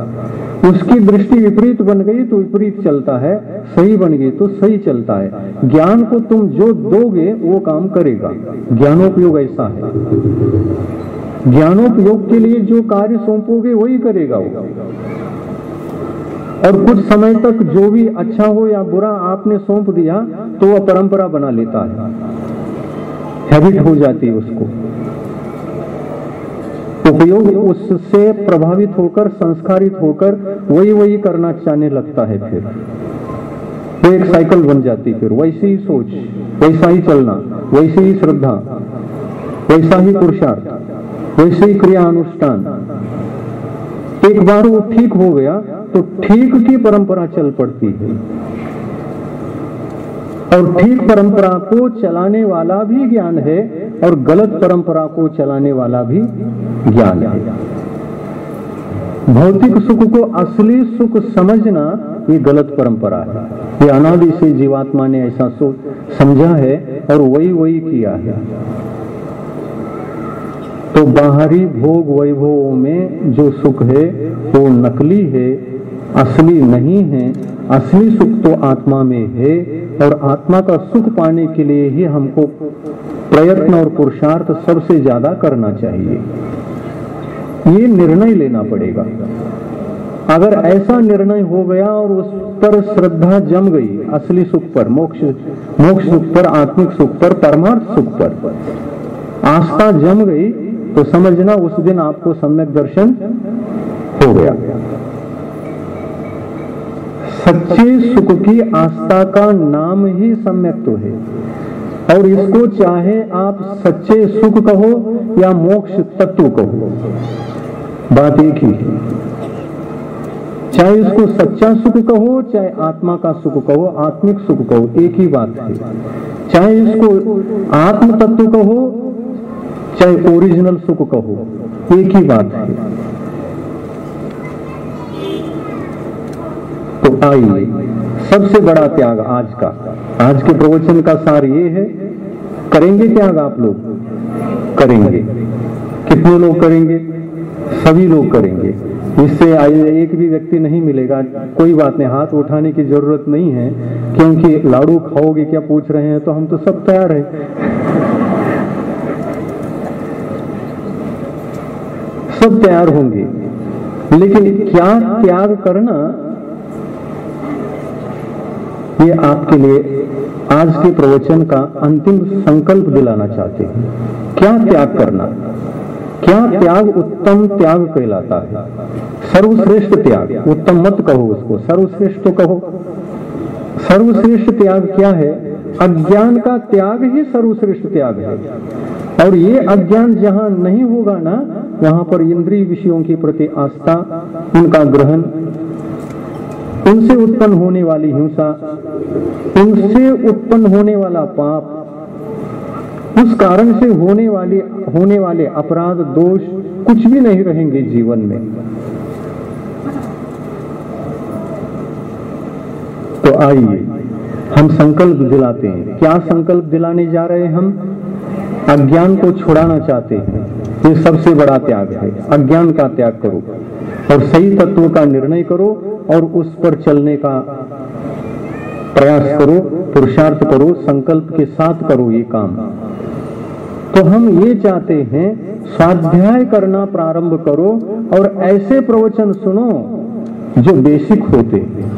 A: उसकी दृष्टि विपरीत बन गई तो विपरीत चलता है, सही बन गई तो सही चलता है। ज्ञान को तुम जो दोगे वो काम करेगा। ज्ञानोपयोग ऐसा है, ज्ञानोपयोग के लिए जो कार्य सौंपोगे वही करेगा वो। और कुछ समय तक जो भी अच्छा हो या बुरा आपने सौंप दिया तो वह परंपरा बना लेता है, हैबिट हो जाती है उसको। उपयोग उससे प्रभावित होकर, संस्कारित होकर वही करना चाहने लगता है। फिर वो एक साइकिल बन जाती, फिर वैसी ही सोच, वैसा ही चलना, वैसी ही श्रद्धा, वैसा ही पुरुषार्थ, वैसे ही क्रिया अनुष्ठान। एक बार वो ठीक हो गया तो ठीक की परंपरा चल पड़ती है, और ठीक परंपरा को चलाने वाला भी ज्ञान है और गलत परंपरा को चलाने वाला भी ज्ञान है। भौतिक सुख को असली सुख समझना ये गलत परंपरा है। ये अनादि से जीवात्मा ने ऐसा समझा है और वही किया है। तो बाहरी भोग वैभवों में जो सुख है वो नकली है, असली नहीं है। असली सुख तो आत्मा में है, और आत्मा का सुख पाने के लिए ही हमको प्रयत्न और पुरुषार्थ सबसे ज्यादा करना चाहिए। ये निर्णय लेना पड़ेगा। अगर ऐसा निर्णय हो गया और उस पर श्रद्धा जम गई, असली सुख पर, मोक्ष सुख पर, आत्मिक सुख पर, परमार्थ सुख पर आस्था जम गई, तो समझना उस दिन आपको सम्यक दर्शन हो गया। सच्चे सुख की आस्था का नाम ही सम्यक तो है, और इसको चाहे आप सच्चे सुख कहो या मोक्ष तत्व कहो, बात एक ही है। चाहे इसको सच्चा सुख कहो, चाहे आत्मा का सुख कहो, आत्मिक सुख कहो, एक ही बात है। चाहे इसको आत्म तत्व कहो, चाहे ओरिजिनल सुख कहो, एक ही बात है। तो आइए, सबसे बड़ा त्याग आज के प्रवचन का सार ये है। करेंगे त्याग आप लोग? करेंगे। कितने लोग करेंगे? सभी लोग करेंगे। इससे एक भी व्यक्ति नहीं मिलेगा। कोई बात नहीं, हाथ उठाने की जरूरत नहीं है, क्योंकि लाड़ू खाओगे क्या पूछ रहे हैं, तो हम तो सब तैयार हैं। सब तैयार होंगे, लेकिन क्या त्याग करना, ये आपके लिए आज के प्रवचन का अंतिम संकल्प दिलाना चाहते हैं। क्या त्याग करना, क्या त्याग उत्तम त्याग कहलाता है। सर्वश्रेष्ठ त्याग, उत्तम मत कहो उसको, सर्वश्रेष्ठ तो कहो। सर्वश्रेष्ठ त्याग क्या है? अज्ञान का त्याग ही सर्वश्रेष्ठ त्याग है। और ये अज्ञान जहां नहीं होगा ना, वहां पर इंद्रिय विषयों के प्रति आस्था, उनका ग्रहण, उनसे उत्पन्न होने वाली हिंसा, उनसे उत्पन्न होने वाला पाप, उस कारण से होने वाले अपराध, दोष कुछ भी नहीं रहेंगे जीवन में। तो आइए हम संकल्प दिलाते हैं। क्या संकल्प दिलाने जा रहे हैं हम? अज्ञान को छुड़ाना चाहते हैं। ये सबसे बड़ा त्याग है। अज्ञान का त्याग करो और सही तत्व का निर्णय करो और उस पर चलने का प्रयास करो, पुरुषार्थ करो, संकल्प के साथ करो ये काम। तो हम ये चाहते हैं, स्वाध्याय करना प्रारंभ करो और ऐसे प्रवचन सुनो जो बेसिक होते हैं,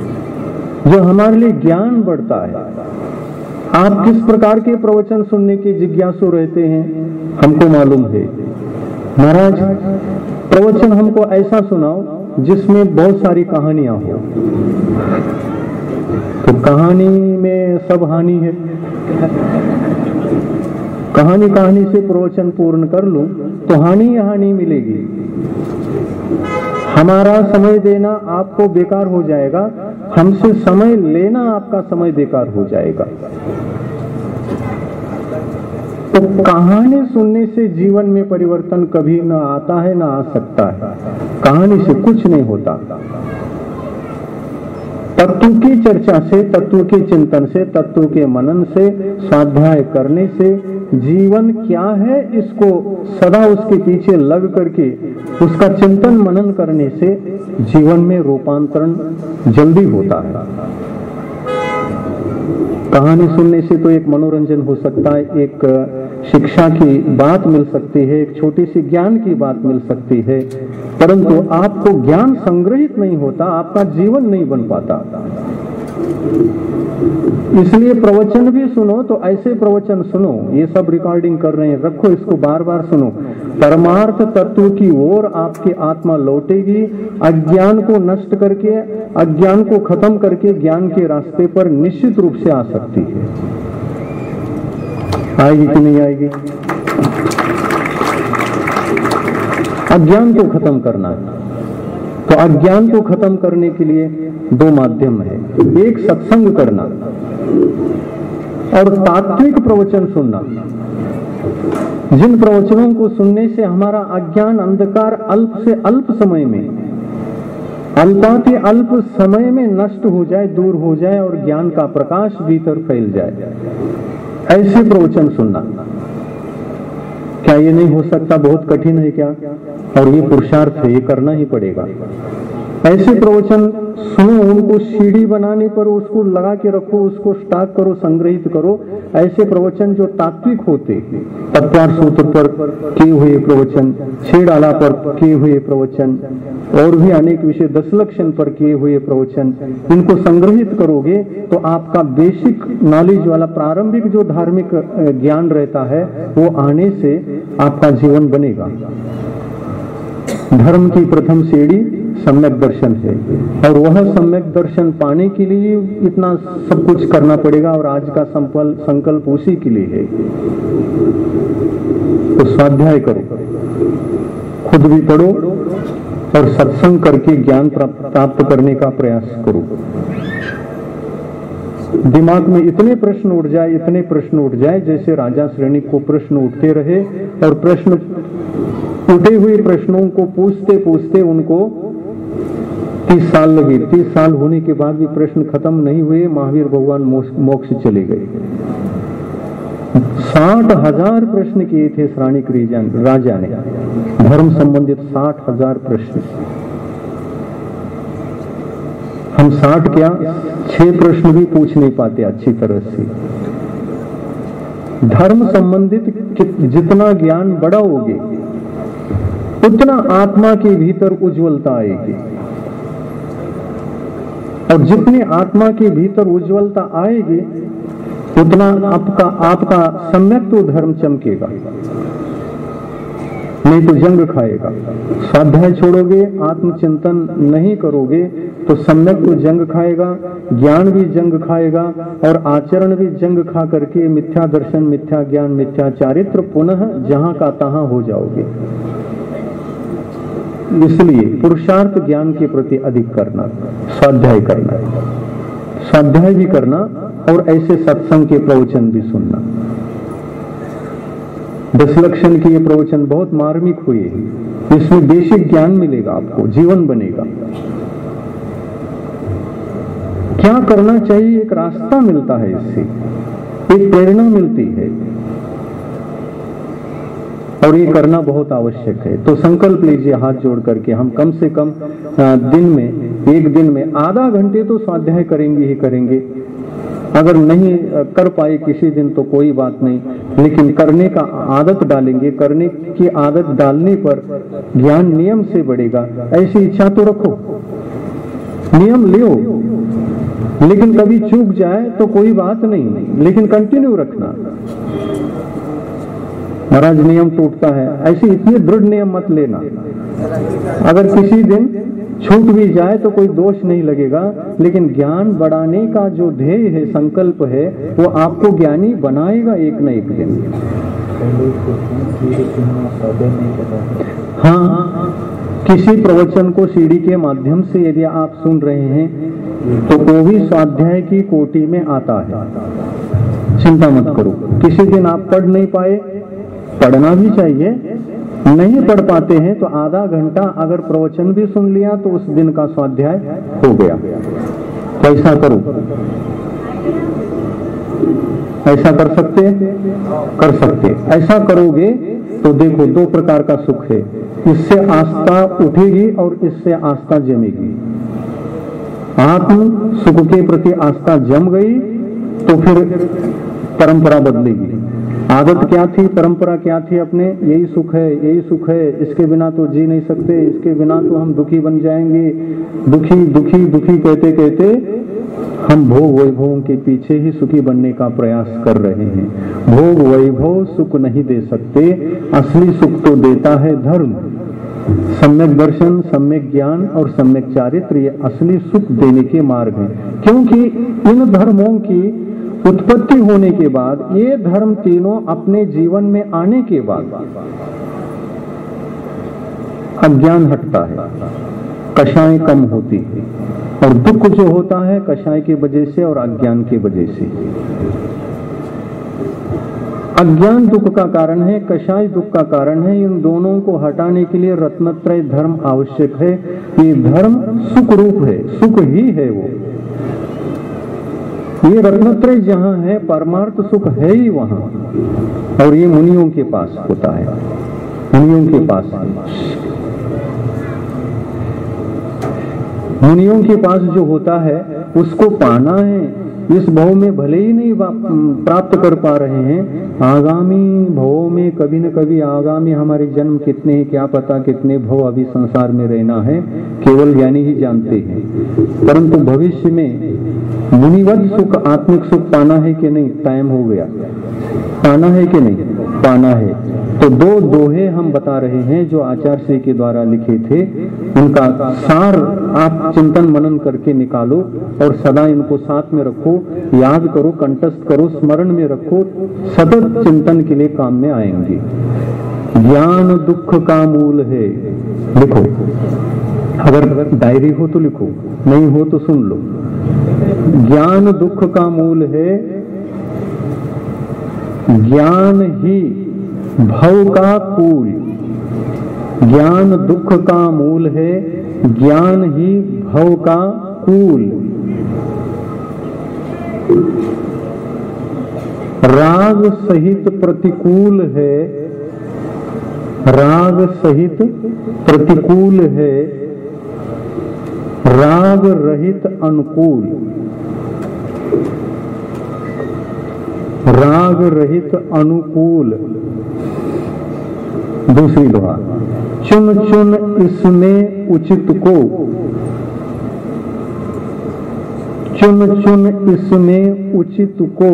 A: जो हमारे लिए ज्ञान बढ़ता है। आप किस प्रकार के प्रवचन सुनने के जिज्ञासु रहते हैं हमको मालूम है। महाराज, प्रवचन हमको ऐसा सुनाओ जिसमें बहुत सारी कहानियां हो। तो कहानी में सब हानि है। कहानी से प्रवचन पूर्ण कर लूं तो हानि मिलेगी। हमारा समय देना आपको बेकार हो जाएगा, हमसे समय लेना आपका समय बेकार हो जाएगा। तो कहानी सुनने से जीवन में परिवर्तन कभी ना आता है ना आ सकता है। कहानी से कुछ नहीं होता। तत्व की चर्चा से, तत्व के चिंतन से, तत्व के मनन से, स्वाध्याय करने से जीवन क्या है इसको सदा उसके पीछे लग करके उसका चिंतन मनन करने से जीवन में रूपांतरण जल्दी होता है। कहानी सुनने से तो एक मनोरंजन हो सकता है, एक शिक्षा की बात मिल सकती है, एक छोटी सी ज्ञान की बात मिल सकती है, परंतु आपको ज्ञान संग्रहित नहीं होता, आपका जीवन नहीं बन पाता। इसलिए प्रवचन भी सुनो तो ऐसे प्रवचन सुनो, ये सब रिकॉर्डिंग कर रहे हैं, रखो इसको, बार बार सुनो। परमार्थ तत्व की ओर आपकी आत्मा लौटेगी, अज्ञान को नष्ट करके, अज्ञान को खत्म करके ज्ञान के रास्ते पर निश्चित रूप से आ सकती है। आएगी कि नहीं आएगी? अज्ञान को खत्म करना है, तो अज्ञान को खत्म करने के लिए दो माध्यम है, एक सत्संग करना और तात्विक प्रवचन सुनना। जिन प्रवचनों को सुनने से हमारा अज्ञान अंधकार अल्प से अल्प समय में, अल्पाति अल्प समय में नष्ट हो जाए, दूर हो जाए और ज्ञान का प्रकाश भीतर फैल जाए, ऐसे प्रवचन सुनना। क्या ये नहीं हो सकता? बहुत कठिन है क्या? और ये पुरुषार्थ है, ये करना ही पड़ेगा। ऐसे प्रवचन सुनो, उनको सीढ़ी बनाने पर उसको लगा के रखो, उसको स्टॉक करो, संग्रहित करो। ऐसे प्रवचन जो तात्विक होते, तत्वार सूत्र पर किए हुए प्रवचन, छेड़ाला पर किए हुए प्रवचन और भी अनेक विषय, 10 लक्षण पर किए हुए प्रवचन, इनको संग्रहित करोगे तो आपका बेसिक नॉलेज वाला प्रारंभिक जो धार्मिक ज्ञान रहता है वो आने से आपका जीवन बनेगा। धर्म की प्रथम सीढ़ी सम्यक दर्शन है और वह सम्यक दर्शन पाने के लिए इतना सब कुछ करना पड़ेगा और आज का संकल्प उसी के लिए है। तो स्वाध्याय करो, खुद भी पढ़ो और सत्संग करके ज्ञान प्राप्त करने का प्रयास करो। दिमाग में इतने प्रश्न उठ जाए, इतने प्रश्न उठ जाए, जैसे राजा श्रेणी को प्रश्न उठते रहे और प्रश्न उठे हुए प्रश्नों को पूछते पूछते उनको 30 साल लगे। 30 साल होने के बाद भी प्रश्न खत्म नहीं हुए, महावीर भगवान मोक्ष चले गए। 60,000 प्रश्न किए थे श्राणिक राजा ने, धर्म संबंधित 60,000 प्रश्न। हम 60 क्या 6 प्रश्न भी पूछ नहीं पाते अच्छी तरह से। धर्म संबंधित जितना ज्ञान बढ़ाओगे उतना आत्मा के भीतर उज्ज्वलता आएगी और जितनी आत्मा के भीतर उज्ज्वलता आएगी उतना आपका सम्यक तो धर्म चमकेगा, नहीं तो जंग खाएगा। स्वाध्याय छोड़ोगे, आत्मचिंतन नहीं करोगे तो सम्यक तो जंग खाएगा, ज्ञान भी जंग खाएगा और आचरण भी जंग खा करके मिथ्या दर्शन, मिथ्या ज्ञान, मिथ्या चारित्र पुनः जहां का तहां हो जाओगे। इसलिए पुरुषार्थ ज्ञान के प्रति अधिक करना, स्वाध्याय करना, स्वाध्याय भी करना और ऐसे सत्संग के प्रवचन भी सुनना। 10 लक्षण के ये प्रवचन बहुत मार्मिक हुए हैं, इसमें बेसिक ज्ञान मिलेगा, आपको जीवन बनेगा। क्या करना चाहिए, एक रास्ता मिलता है, इससे एक प्रेरणा मिलती है और ये करना बहुत आवश्यक है। तो संकल्प लीजिए हाथ जोड़ करके, हम कम से कम एक दिन में आधा घंटे तो स्वाध्याय करेंगे ही करेंगे। अगर नहीं कर पाए किसी दिन तो कोई बात नहीं, लेकिन करने का आदत डालेंगे। करने की आदत डालने पर ज्ञान नियम से बढ़ेगा। ऐसी इच्छा तो रखो, नियम लियो, लेकिन कभी चूक जाए तो कोई बात नहीं, लेकिन कंटिन्यू रखना। महाराज नियम टूटता है, ऐसी इतनी दृढ़ नियम मत लेना। अगर किसी दिन छूट भी जाए तो कोई दोष नहीं लगेगा, लेकिन ज्ञान बढ़ाने का जो ध्येय है, संकल्प है, वो आपको ज्ञानी बनाएगा एक न एक दिन। हाँ, किसी प्रवचन को सीढ़ी के माध्यम से यदि आप सुन रहे हैं तो वो भी स्वाध्याय की कोटि में आता है, चिंता मत करो। किसी दिन आप पढ़ नहीं पाए, पढ़ना भी चाहिए, नहीं पढ़ पाते हैं तो आधा घंटा अगर प्रवचन भी सुन लिया तो उस दिन का स्वाध्याय हो गया।
C: ऐसा करो, ऐसा कर सकते, ऐसा करोगे तो देखो दो प्रकार का सुख है, इससे आस्था उठेगी और इससे आस्था जमेगी। आत्म सुख के प्रति आस्था जम गई तो फिर परंपरा बदलेगी। आदत क्या थी, परंपरा क्या थी, अपने यही सुख है, यही सुख है, इसके बिना तो जी नहीं सकते, इसके बिना तो हम दुखी बन जाएंगे, दुखी दुखी दुखी कहते कहते हम भोग वैभवों के पीछे ही सुखी बनने का प्रयास कर रहे हैं। भोग वैभव सुख नहीं दे सकते, असली सुख तो देता है धर्म। सम्यक दर्शन, सम्यक ज्ञान और सम्यक चारित्र ये असली सुख देने के मार्ग हैं। क्योंकि इन धर्मों की उत्पत्ति होने के बाद, ये धर्म तीनों अपने जीवन में आने के बाद अज्ञान हटता है, कषाय कम होती है, और दुख जो होता है कषाय की वजह से और अज्ञान की वजह से। अज्ञान दुख का कारण है, कषाय दुख का कारण है। इन दोनों को हटाने के लिए रत्नत्रय धर्म आवश्यक है। ये धर्म सुख रूप है, सुख ही है वो। ये रत्नत्रय जहां है, परमार्थ सुख है ही वहां, और ये मुनियों के पास होता है, मुनियों के पास है। मुनियों के पास जो होता है उसको पाना है। इस भव में भले ही नहीं प्राप्त कर पा रहे हैं, आगामी भवों में कभी न कभी, आगामी हमारे जन्म कितने हैं क्या पता, कितने भव अभी संसार में रहना है, केवल ज्ञानी ही जानते हैं। परंतु भविष्य में मुनिवत सुख, आत्मिक सुख पाना है कि नहीं, टाइम हो गया, पाना है कि नहीं, पाना है। तो दो दोहे हम बता रहे हैं जो आचार्य श्री के द्वारा लिखे थे, उनका सार आप चिंतन मनन करके निकालो और सदा इनको साथ में रखो, याद करो, कंठस्थ करो, स्मरण में रखो, सतत चिंतन के लिए काम में आएंगे। ज्ञान दुख का मूल है। लिखो, अगर डायरी हो तो लिखो, नहीं हो तो सुन लो। ज्ञान दुख का मूल है, ज्ञान ही भव का कूल। ज्ञान दुख का मूल है, ज्ञान ही भव का कूल। राग सहित प्रतिकूल है, राग सहित प्रतिकूल है, राग रहित अनुकूल। राग रहित अनुकूल। दूसरी दोहा, चुन चुन इसमें उचित को, चुन चुन इसमें उचित को,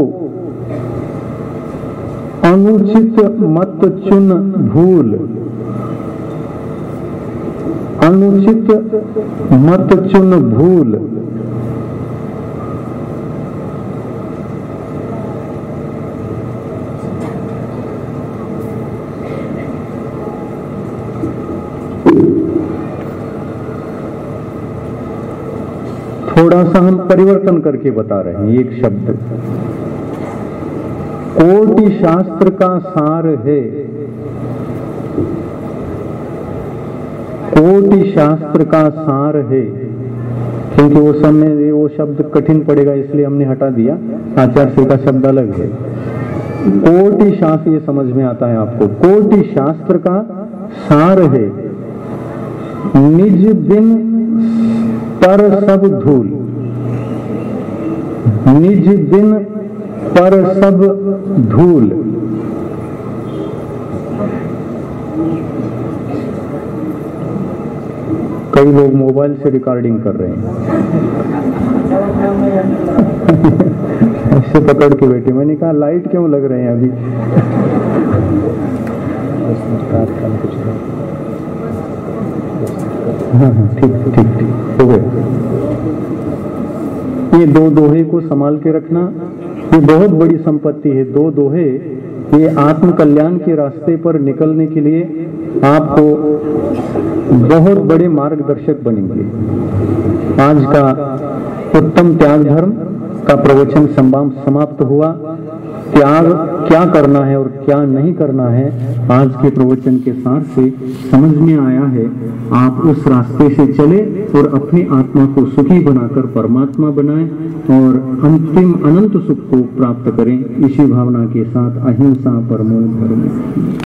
C: अनुचित मत चुन भूल। अनुचित मत चुन भूल। थोड़ा सा हम परिवर्तन करके बता रहे हैं एक शब्द। कोटि शास्त्र का सार है, कोटि शास्त्र का सार है। क्योंकि वो समय वो शब्द कठिन पड़ेगा इसलिए हमने हटा दिया, आचार्य का शब्द अलग है। कोटि शास्त्र ये समझ में आता है आपको। कोटि शास्त्र का सार है, निज बिन पर सब धूल। निज बिन पर सब धूल। कई लोग मोबाइल से रिकॉर्डिंग कर रहे हैं ऐसे पकड़ के बैठे। मैंने कहा लाइट क्यों लग रहे हैं अभी? हाँ ठीक ठीक ठीक हो गया। ये दो दोहे को संभाल के रखना, ये बहुत बड़ी संपत्ति है। दो दोहे ये आत्म कल्याण के रास्ते पर निकलने के लिए आपको बहुत बड़े मार्गदर्शक बनेंगे। आज का उत्तम त्याग धर्म का प्रवचन समाप्त हुआ। त्याग क्या करना है और क्या नहीं करना है, आज के प्रवचन के सार से समझ में आया है। आप उस रास्ते से चले और अपनी आत्मा को सुखी बनाकर परमात्मा बनाएं और अंतिम अनंत सुख को प्राप्त करें। इसी भावना के साथ अहिंसा परमो धर्म।